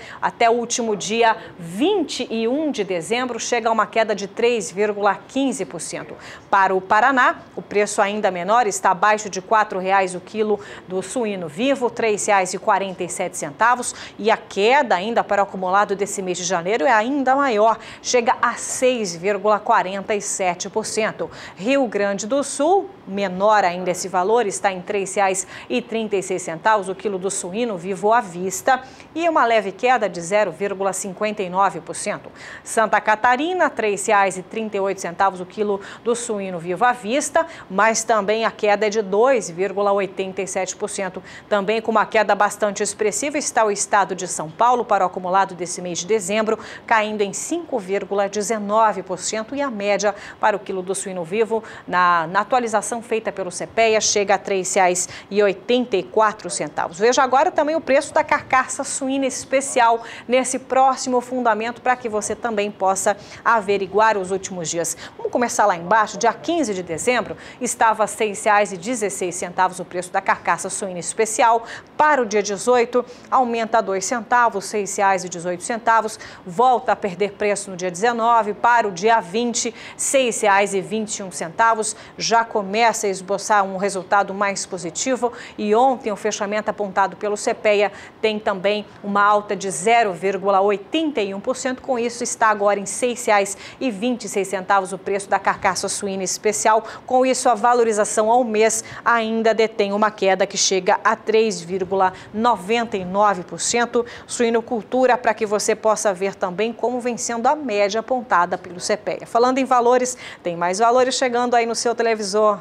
o último dia 21 de dezembro, chega a uma queda de 3,15%. Para o Paraná, o preço ainda menor, está abaixo de R$ 4,00 o quilo do suíno vivo, R$ 3,47. E a queda ainda para o acumulado desse mês de janeiro é ainda maior, chega a 6,47%. Rio Grande do Sul, menor ainda esse valor, está em R$ 3,36 o quilo do suíno vivo à vista e uma leve queda de 0,59%. Santa Catarina, R$ 3,38 o quilo do suíno vivo à vista, mas também a queda é de 2,87%. Também com uma queda bastante expressiva está o estado de São Paulo para o acumulado desse mês de dezembro, caindo em 5,19% e a média para o quilo do suíno vivo, na atualização feita pelo CPEA, chega a R$ 3,84. Veja agora também o preço da carcaça suína especial nesse próximo fundamento para que você também possa averiguar os últimos dias. Vamos começar lá embaixo. Dia 15 de dezembro estava R$ 6,16 o preço da carcaça suína especial. Para o dia 18, aumenta a 2 centavos, R$ 6,18. Volta a perder preço no dia 19. Para o dia 20, R$ 6,21. Já começa a esboçar um resultado mais positivo e ontem o fechamento apontado pelo CPEA tem também uma alta de 0,81%. Com isso está agora em R$ 6,26 o preço da carcaça suína especial. Com isso a valorização ao mês ainda detém uma queda que chega a 3,99%. Suinocultura, para que você possa ver também como vem sendo a média apontada pelo CPEA. Falando em valores, tem mais valores chegando aí no seu televisor.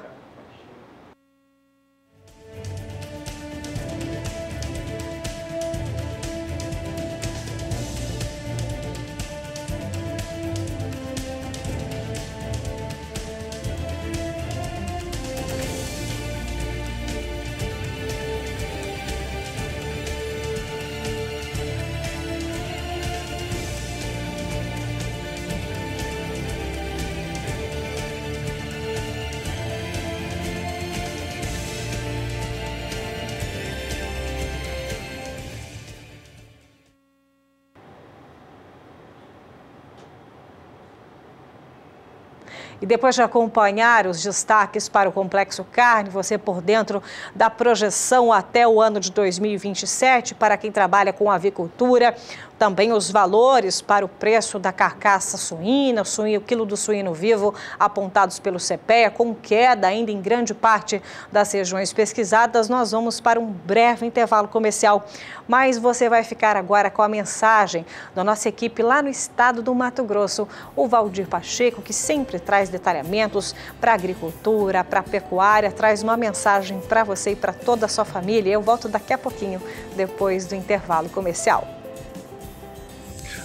E depois de acompanhar os destaques para o Complexo Carne, você por dentro da projeção até o ano de 2027, para quem trabalha com avicultura, também os valores para o preço da carcaça suína, o quilo do suíno vivo apontados pelo CPEA, com queda ainda em grande parte das regiões pesquisadas. Nós vamos para um breve intervalo comercial, mas você vai ficar agora com a mensagem da nossa equipe lá no estado do Mato Grosso, o Valdir Pacheco, que sempre traz detalhamentos para a agricultura, para a pecuária, traz uma mensagem para você e para toda a sua família. Eu volto daqui a pouquinho, depois do intervalo comercial.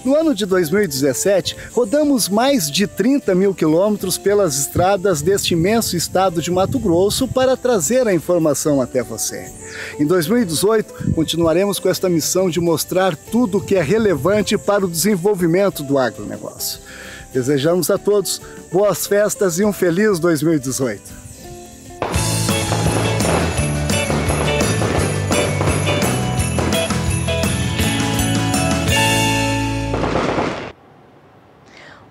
No ano de 2017, rodamos mais de 30 mil quilômetros pelas estradas deste imenso estado de Mato Grosso para trazer a informação até você. Em 2018, continuaremos com esta missão de mostrar tudo o que é relevante para o desenvolvimento do agronegócio. Desejamos a todos boas festas e um feliz 2018.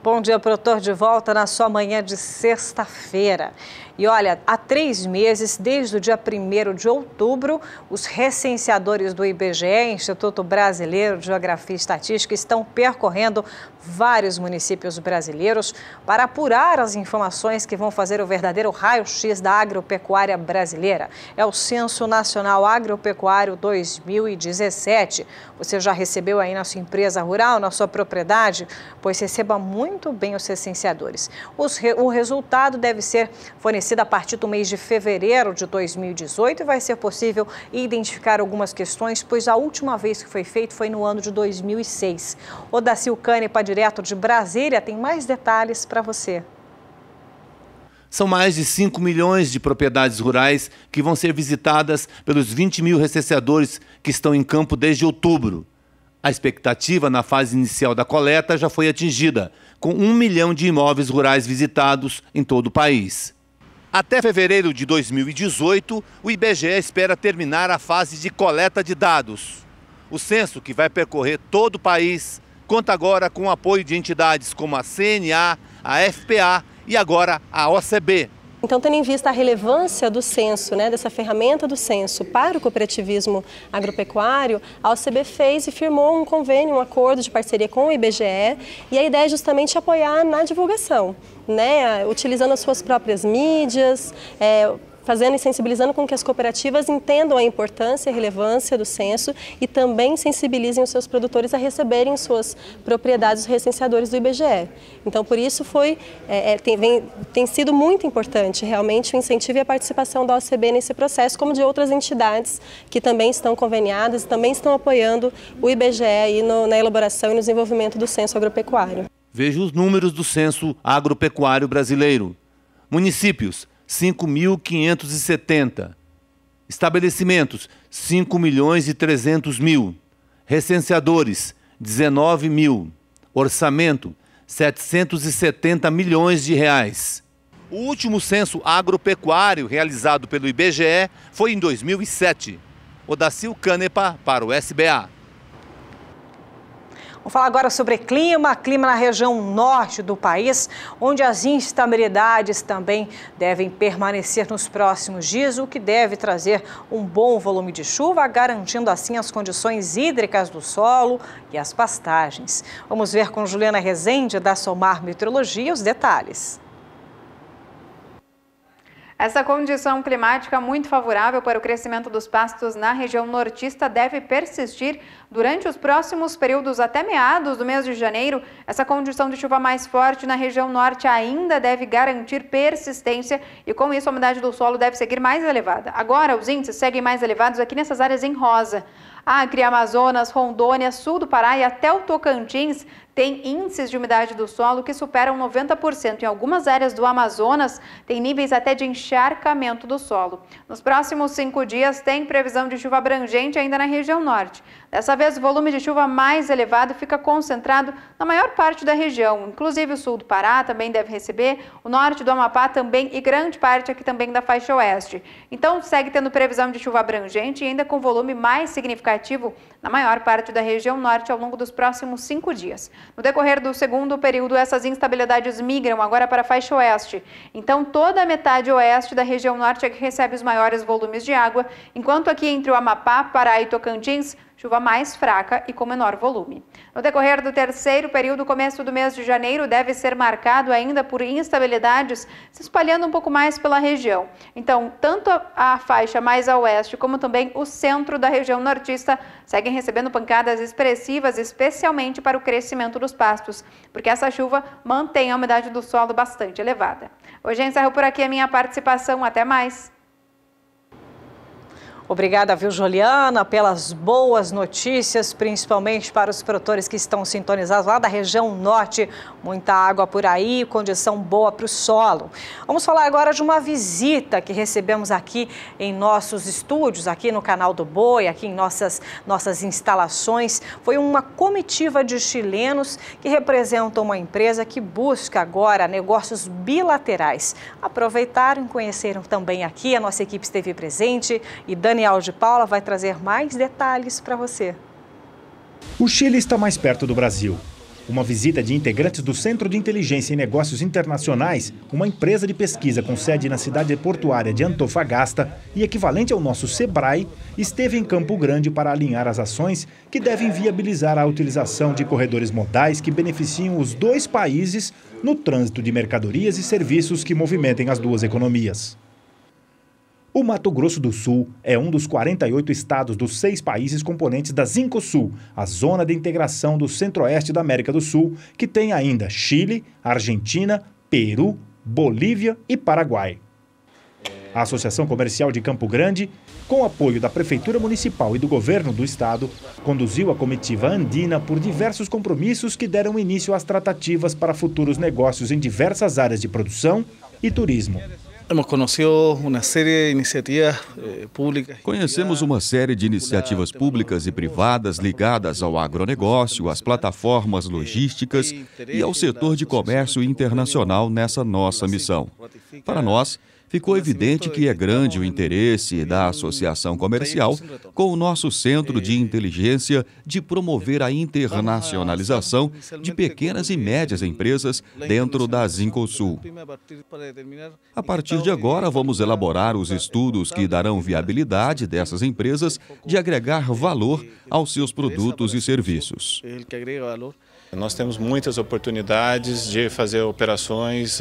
Bom Dia, produtor, de volta na sua manhã de sexta-feira. E olha, há 3 meses, desde o dia 1º de outubro, os recenseadores do IBGE, Instituto Brasileiro de Geografia e Estatística, estão percorrendo vários municípios brasileiros para apurar as informações que vão fazer o verdadeiro raio-x da agropecuária brasileira. É o Censo Nacional Agropecuário 2017. Você já recebeu aí na sua empresa rural, na sua propriedade? Pois receba muito bem os recenseadores. O resultado deve ser fornecido a partir do mês de fevereiro de 2018 e vai ser possível identificar algumas questões, pois a última vez que foi feito foi no ano de 2006. Odacil Canepa, direto de Brasília, tem mais detalhes para você. São mais de 5 milhões de propriedades rurais que vão ser visitadas pelos 20 mil recenseadores que estão em campo desde outubro. A expectativa na fase inicial da coleta já foi atingida, com 1 milhão de imóveis rurais visitados em todo o país. Até fevereiro de 2018, o IBGE espera terminar a fase de coleta de dados. O censo, que vai percorrer todo o país, conta agora com o apoio de entidades como a CNA, a FPA e agora a OCB. Então, tendo em vista a relevância do censo, dessa ferramenta do censo para o cooperativismo agropecuário, a OCB fez e firmou um convênio, um acordo de parceria com o IBGE, e a ideia é justamente apoiar na divulgação, utilizando as suas próprias mídias, fazendo e sensibilizando com que as cooperativas entendam a importância e a relevância do censo e também sensibilizem os seus produtores a receberem suas propriedades, os recenseadores do IBGE. Então, por isso tem sido muito importante realmente o incentivo e a participação da OCB nesse processo, como de outras entidades que também estão conveniadas e também estão apoiando o IBGE aí na elaboração e no desenvolvimento do censo agropecuário. Veja os números do censo agropecuário brasileiro. Municípios: 5.570. Estabelecimentos: 5.300.000. Recenseadores: 19 mil. Orçamento: 770 milhões de reais. O último censo agropecuário realizado pelo IBGE foi em 2007. Odacil Canepa para o SBA. Vamos falar agora sobre clima na região norte do país, onde as instabilidades também devem permanecer nos próximos dias, o que deve trazer um bom volume de chuva, garantindo assim as condições hídricas do solo e as pastagens. Vamos ver com Juliana Rezende, da Somar Meteorologia, os detalhes. Essa condição climática muito favorável para o crescimento dos pastos na região nortista deve persistir durante os próximos períodos até meados do mês de janeiro. Essa condição de chuva mais forte na região norte ainda deve garantir persistência e, com isso, a umidade do solo deve seguir mais elevada. Agora, os índices seguem mais elevados aqui nessas áreas em rosa. Acre, Amazonas, Rondônia, sul do Pará e até o Tocantins tem índices de umidade do solo que superam 90%. Em algumas áreas do Amazonas, tem níveis até de encharcamento do solo. Nos próximos 5 dias, tem previsão de chuva abrangente ainda na região norte. Dessa vez, o volume de chuva mais elevado fica concentrado na maior parte da região. Inclusive, o sul do Pará também deve receber, o norte do Amapá também e grande parte aqui também da faixa oeste. Então, segue tendo previsão de chuva abrangente e ainda com volume mais significativo na maior parte da região norte ao longo dos próximos 5 dias. No decorrer do segundo período, essas instabilidades migram agora para a faixa oeste. Então, toda a metade oeste da região norte é que recebe os maiores volumes de água, enquanto aqui entre o Amapá, Pará e Tocantins, chuva mais fraca e com menor volume. No decorrer do terceiro período, começo do mês de janeiro deve ser marcado ainda por instabilidades se espalhando um pouco mais pela região. Então, tanto a faixa mais a oeste como também o centro da região nortista seguem recebendo pancadas expressivas, especialmente para o crescimento dos pastos, porque essa chuva mantém a umidade do solo bastante elevada. Hoje encerro por aqui a minha participação. Até mais! Obrigada, viu, Juliana, pelas boas notícias, principalmente para os produtores que estão sintonizados lá da região norte. Muita água por aí, condição boa para o solo. Vamos falar agora de uma visita que recebemos aqui em nossos estúdios, aqui no canal do Boi, aqui em nossas instalações. Foi uma comitiva de chilenos que representam uma empresa que busca agora negócios bilaterais. Aproveitaram e conheceram também aqui, a nossa equipe esteve presente e Daniel de Paula vai trazer mais detalhes para você. O Chile está mais perto do Brasil. Uma visita de integrantes do Centro de Inteligência e Negócios Internacionais, uma empresa de pesquisa com sede na cidade portuária de Antofagasta e equivalente ao nosso Sebrae, esteve em Campo Grande para alinhar as ações que devem viabilizar a utilização de corredores modais que beneficiam os dois países no trânsito de mercadorias e serviços que movimentem as duas economias. O Mato Grosso do Sul é um dos 48 estados dos 6 países componentes da Zincosul, a zona de integração do centro-oeste da América do Sul, que tem ainda Chile, Argentina, Peru, Bolívia e Paraguai. A Associação Comercial de Campo Grande, com apoio da Prefeitura Municipal e do Governo do Estado, conduziu a comitiva andina por diversos compromissos que deram início às tratativas para futuros negócios em diversas áreas de produção e turismo. Conhecemos uma série de iniciativas públicas e privadas ligadas ao agronegócio, às plataformas logísticas e ao setor de comércio internacional nessa nossa missão. Para nós, ficou evidente que é grande o interesse da associação comercial com o nosso centro de inteligência de promover a internacionalização de pequenas e médias empresas dentro da Zincosul. A partir de agora, vamos elaborar os estudos que darão viabilidade dessas empresas de agregar valor aos seus produtos e serviços. Nós temos muitas oportunidades de fazer operações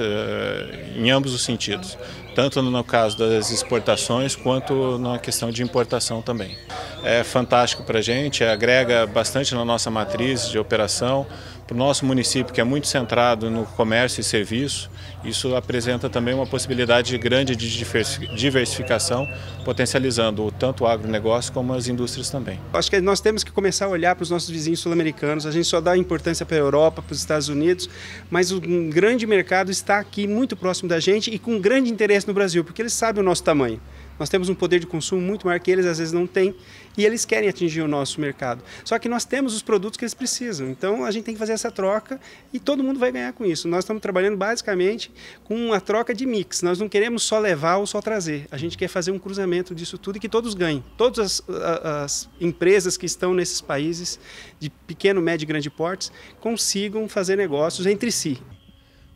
em ambos os sentidos, tanto no caso das exportações quanto na questão de importação também. É fantástico para a gente, agrega bastante na nossa matriz de operação, para o nosso município que é muito centrado no comércio e serviço. Isso apresenta também uma possibilidade grande de diversificação, potencializando tanto o agronegócio como as indústrias também. Acho que nós temos que começar a olhar para os nossos vizinhos sul-americanos. A gente só dá importância para a Europa, para os Estados Unidos, mas um grande mercado está aqui muito próximo da gente e com grande interesse no Brasil, porque eles sabem o nosso tamanho. Nós temos um poder de consumo muito maior que eles às vezes não têm e eles querem atingir o nosso mercado. Só que nós temos os produtos que eles precisam, então a gente tem que fazer essa troca e todo mundo vai ganhar com isso. Nós estamos trabalhando basicamente com uma troca de mix, nós não queremos só levar ou só trazer, a gente quer fazer um cruzamento disso tudo e que todos ganhem. Todas as empresas que estão nesses países de pequeno, médio e grande porte consigam fazer negócios entre si.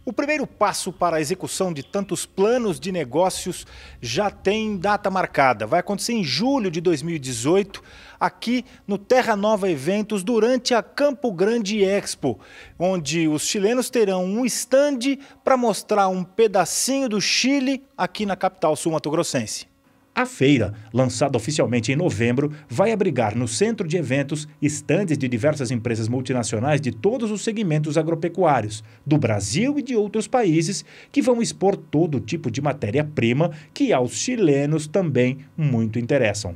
O primeiro passo para a execução de tantos planos de negócios já tem data marcada. Vai acontecer em julho de 2018, aqui no Terra Nova Eventos, durante a Campo Grande Expo, onde os chilenos terão um stand para mostrar um pedacinho do Chile aqui na capital sul-mato-grossense. A feira, lançada oficialmente em novembro, vai abrigar no centro de eventos estandes de diversas empresas multinacionais de todos os segmentos agropecuários, do Brasil e de outros países, que vão expor todo tipo de matéria-prima que aos chilenos também muito interessam.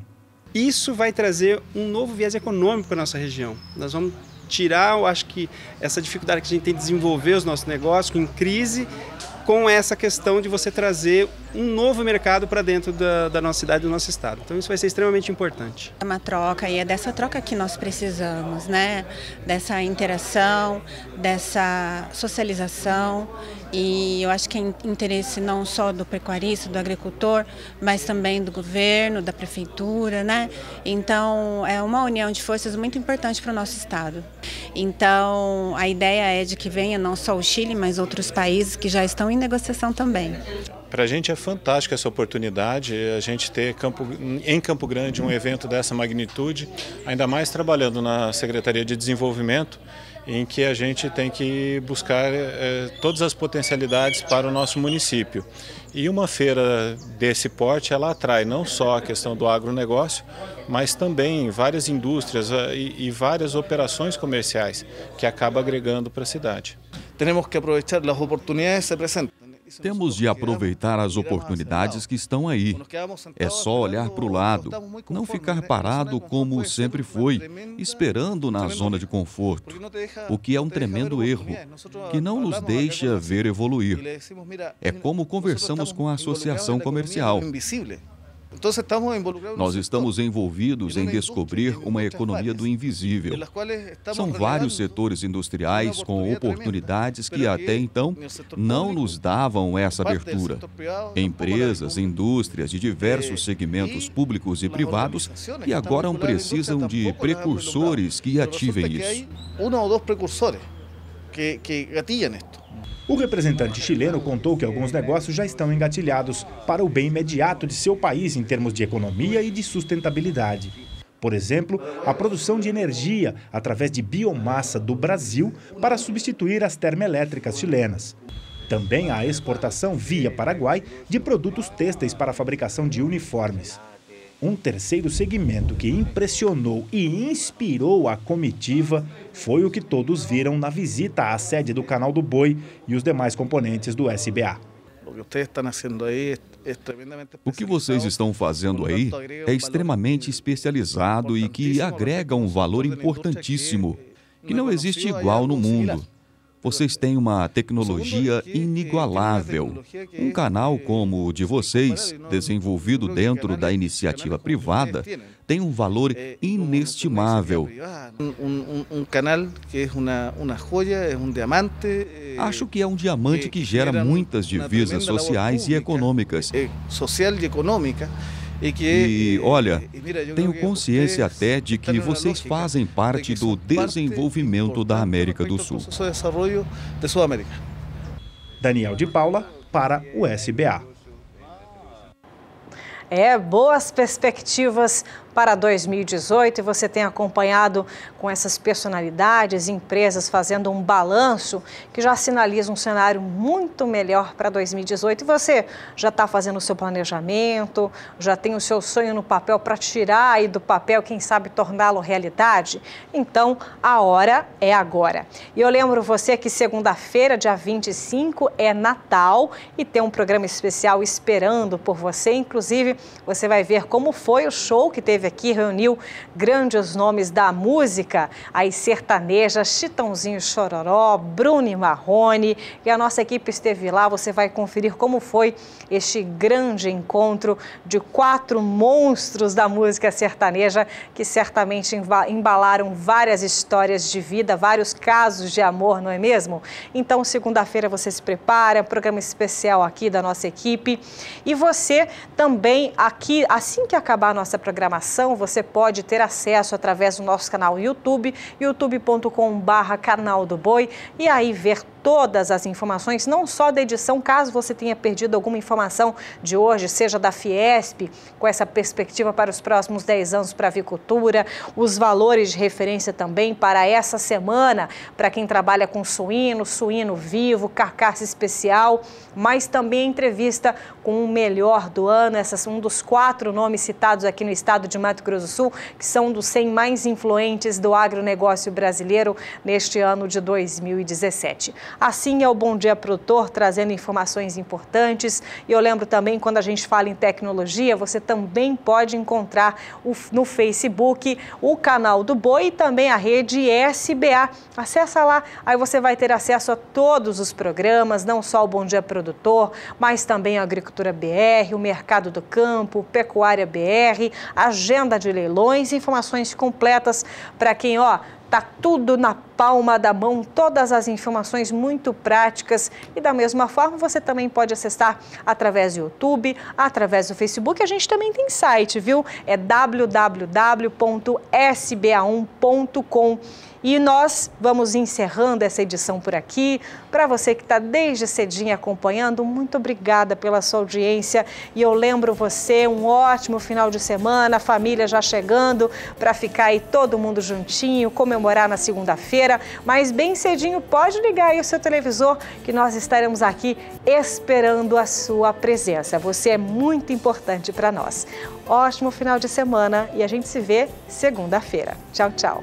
Isso vai trazer um novo viés econômico para a nossa região. Nós vamos tirar, eu acho que essa dificuldade que a gente tem de desenvolver os nossos negócios em crise, com essa questão de você trazer um novo mercado para dentro da nossa cidade, do nosso estado. Então isso vai ser extremamente importante. É uma troca e é dessa troca que nós precisamos, né? Dessa interação, dessa socialização, e eu acho que é interesse não só do pecuarista, do agricultor, mas também do governo, da prefeitura, né? Então é uma união de forças muito importante para o nosso estado. Então a ideia é de que venha não só o Chile, mas outros países que já estão em negociação também. Para a gente é fantástico essa oportunidade, a gente ter em Campo Grande um evento dessa magnitude, ainda mais trabalhando na Secretaria de Desenvolvimento, em que a gente tem que buscar todas as potencialidades para o nosso município. E uma feira desse porte, ela atrai não só a questão do agronegócio, mas também várias indústrias e várias operações comerciais que acaba agregando para a cidade. Temos que aproveitar as oportunidades que se apresentam. Temos de aproveitar as oportunidades que estão aí. É só olhar para o lado, não ficar parado como sempre foi, esperando na zona de conforto, o que é um tremendo erro, que não nos deixa ver evoluir. É como conversamos com a associação comercial. Nós estamos envolvidos em descobrir uma economia do invisível. São vários setores industriais com oportunidades que até então não nos davam essa abertura. Empresas, indústrias de diversos segmentos públicos e privados que agora precisam de precursores que ativem isso. que gatillan esto. O representante chileno contou que alguns negócios já estão engatilhados para o bem imediato de seu país em termos de economia e de sustentabilidade. Por exemplo, a produção de energia através de biomassa do Brasil para substituir as termoelétricas chilenas. Também a exportação via Paraguai de produtos têxteis para a fabricação de uniformes. Um terceiro segmento que impressionou e inspirou a comitiva foi o que todos viram na visita à sede do Canal do Boi e os demais componentes do SBA. O que vocês estão fazendo aí é extremamente especializado e que agrega um valor importantíssimo, que não existe igual no mundo. Vocês têm uma tecnologia inigualável. Um canal como o de vocês, desenvolvido dentro da iniciativa privada, tem um valor inestimável. Canal que é uma joia, é diamante. Acho que é um diamante que gera muitas divisas sociais e econômicas. Social e econômica. E, olha, tenho consciência até de que vocês fazem parte do desenvolvimento da América do Sul. Daniel de Paula, para o SBA. Boas perspectivas para 2018 e você tem acompanhado com essas personalidades, empresas fazendo um balanço que já sinaliza um cenário muito melhor para 2018 e você já está fazendo o seu planejamento, já tem o seu sonho no papel para tirar aí do papel, quem sabe torná-lo realidade? Então, a hora é agora. E eu lembro você que segunda-feira, dia 25, é Natal e tem um programa especial esperando por você, inclusive você vai ver como foi o show que teve aqui, reuniu grandes nomes da música, aí sertaneja, Chitãozinho Chororó, Bruno e Marrone, e a nossa equipe esteve lá, você vai conferir como foi este grande encontro de 4 monstros da música sertaneja, que certamente embalaram várias histórias de vida, vários casos de amor, não é mesmo? Então, segunda-feira você se prepara, programa especial aqui da nossa equipe, e você também aqui, assim que acabar a nossa programação, você pode ter acesso através do nosso canal YouTube, youtube.com/canal do Boi, e aí ver todas as informações, não só da edição, caso você tenha perdido alguma informação de hoje, seja da Fiesp, com essa perspectiva para os próximos 10 anos para a avicultura, os valores de referência também para essa semana, para quem trabalha com suíno vivo, carcaça especial, mas também entrevista com o melhor do ano, um dos 4 nomes citados aqui no estado de Mato Grosso do Sul, que são um dos 100 mais influentes do agronegócio brasileiro neste ano de 2017. Assim é o Bom Dia Produtor, trazendo informações importantes. E eu lembro também, quando a gente fala em tecnologia, você também pode encontrar no Facebook o canal do Boi e também a rede SBA. Acessa lá, aí você vai ter acesso a todos os programas, não só o Bom Dia Produtor, mas também a Agricultura BR, o Mercado do Campo, Pecuária BR, agenda de leilões, informações completas para quem, tá tudo na palma da mão, todas as informações muito práticas e da mesma forma você também pode acessar através do YouTube, através do Facebook. A gente também tem site, viu? É www.sba1.com. E nós vamos encerrando essa edição por aqui. Para você que está desde cedinho acompanhando, muito obrigada pela sua audiência. E eu lembro você, um ótimo final de semana, a família já chegando para ficar aí todo mundo juntinho, comemorar na segunda-feira. Mas bem cedinho, pode ligar aí o seu televisor que nós estaremos aqui esperando a sua presença. Você é muito importante para nós. Ótimo final de semana e a gente se vê segunda-feira. Tchau, tchau.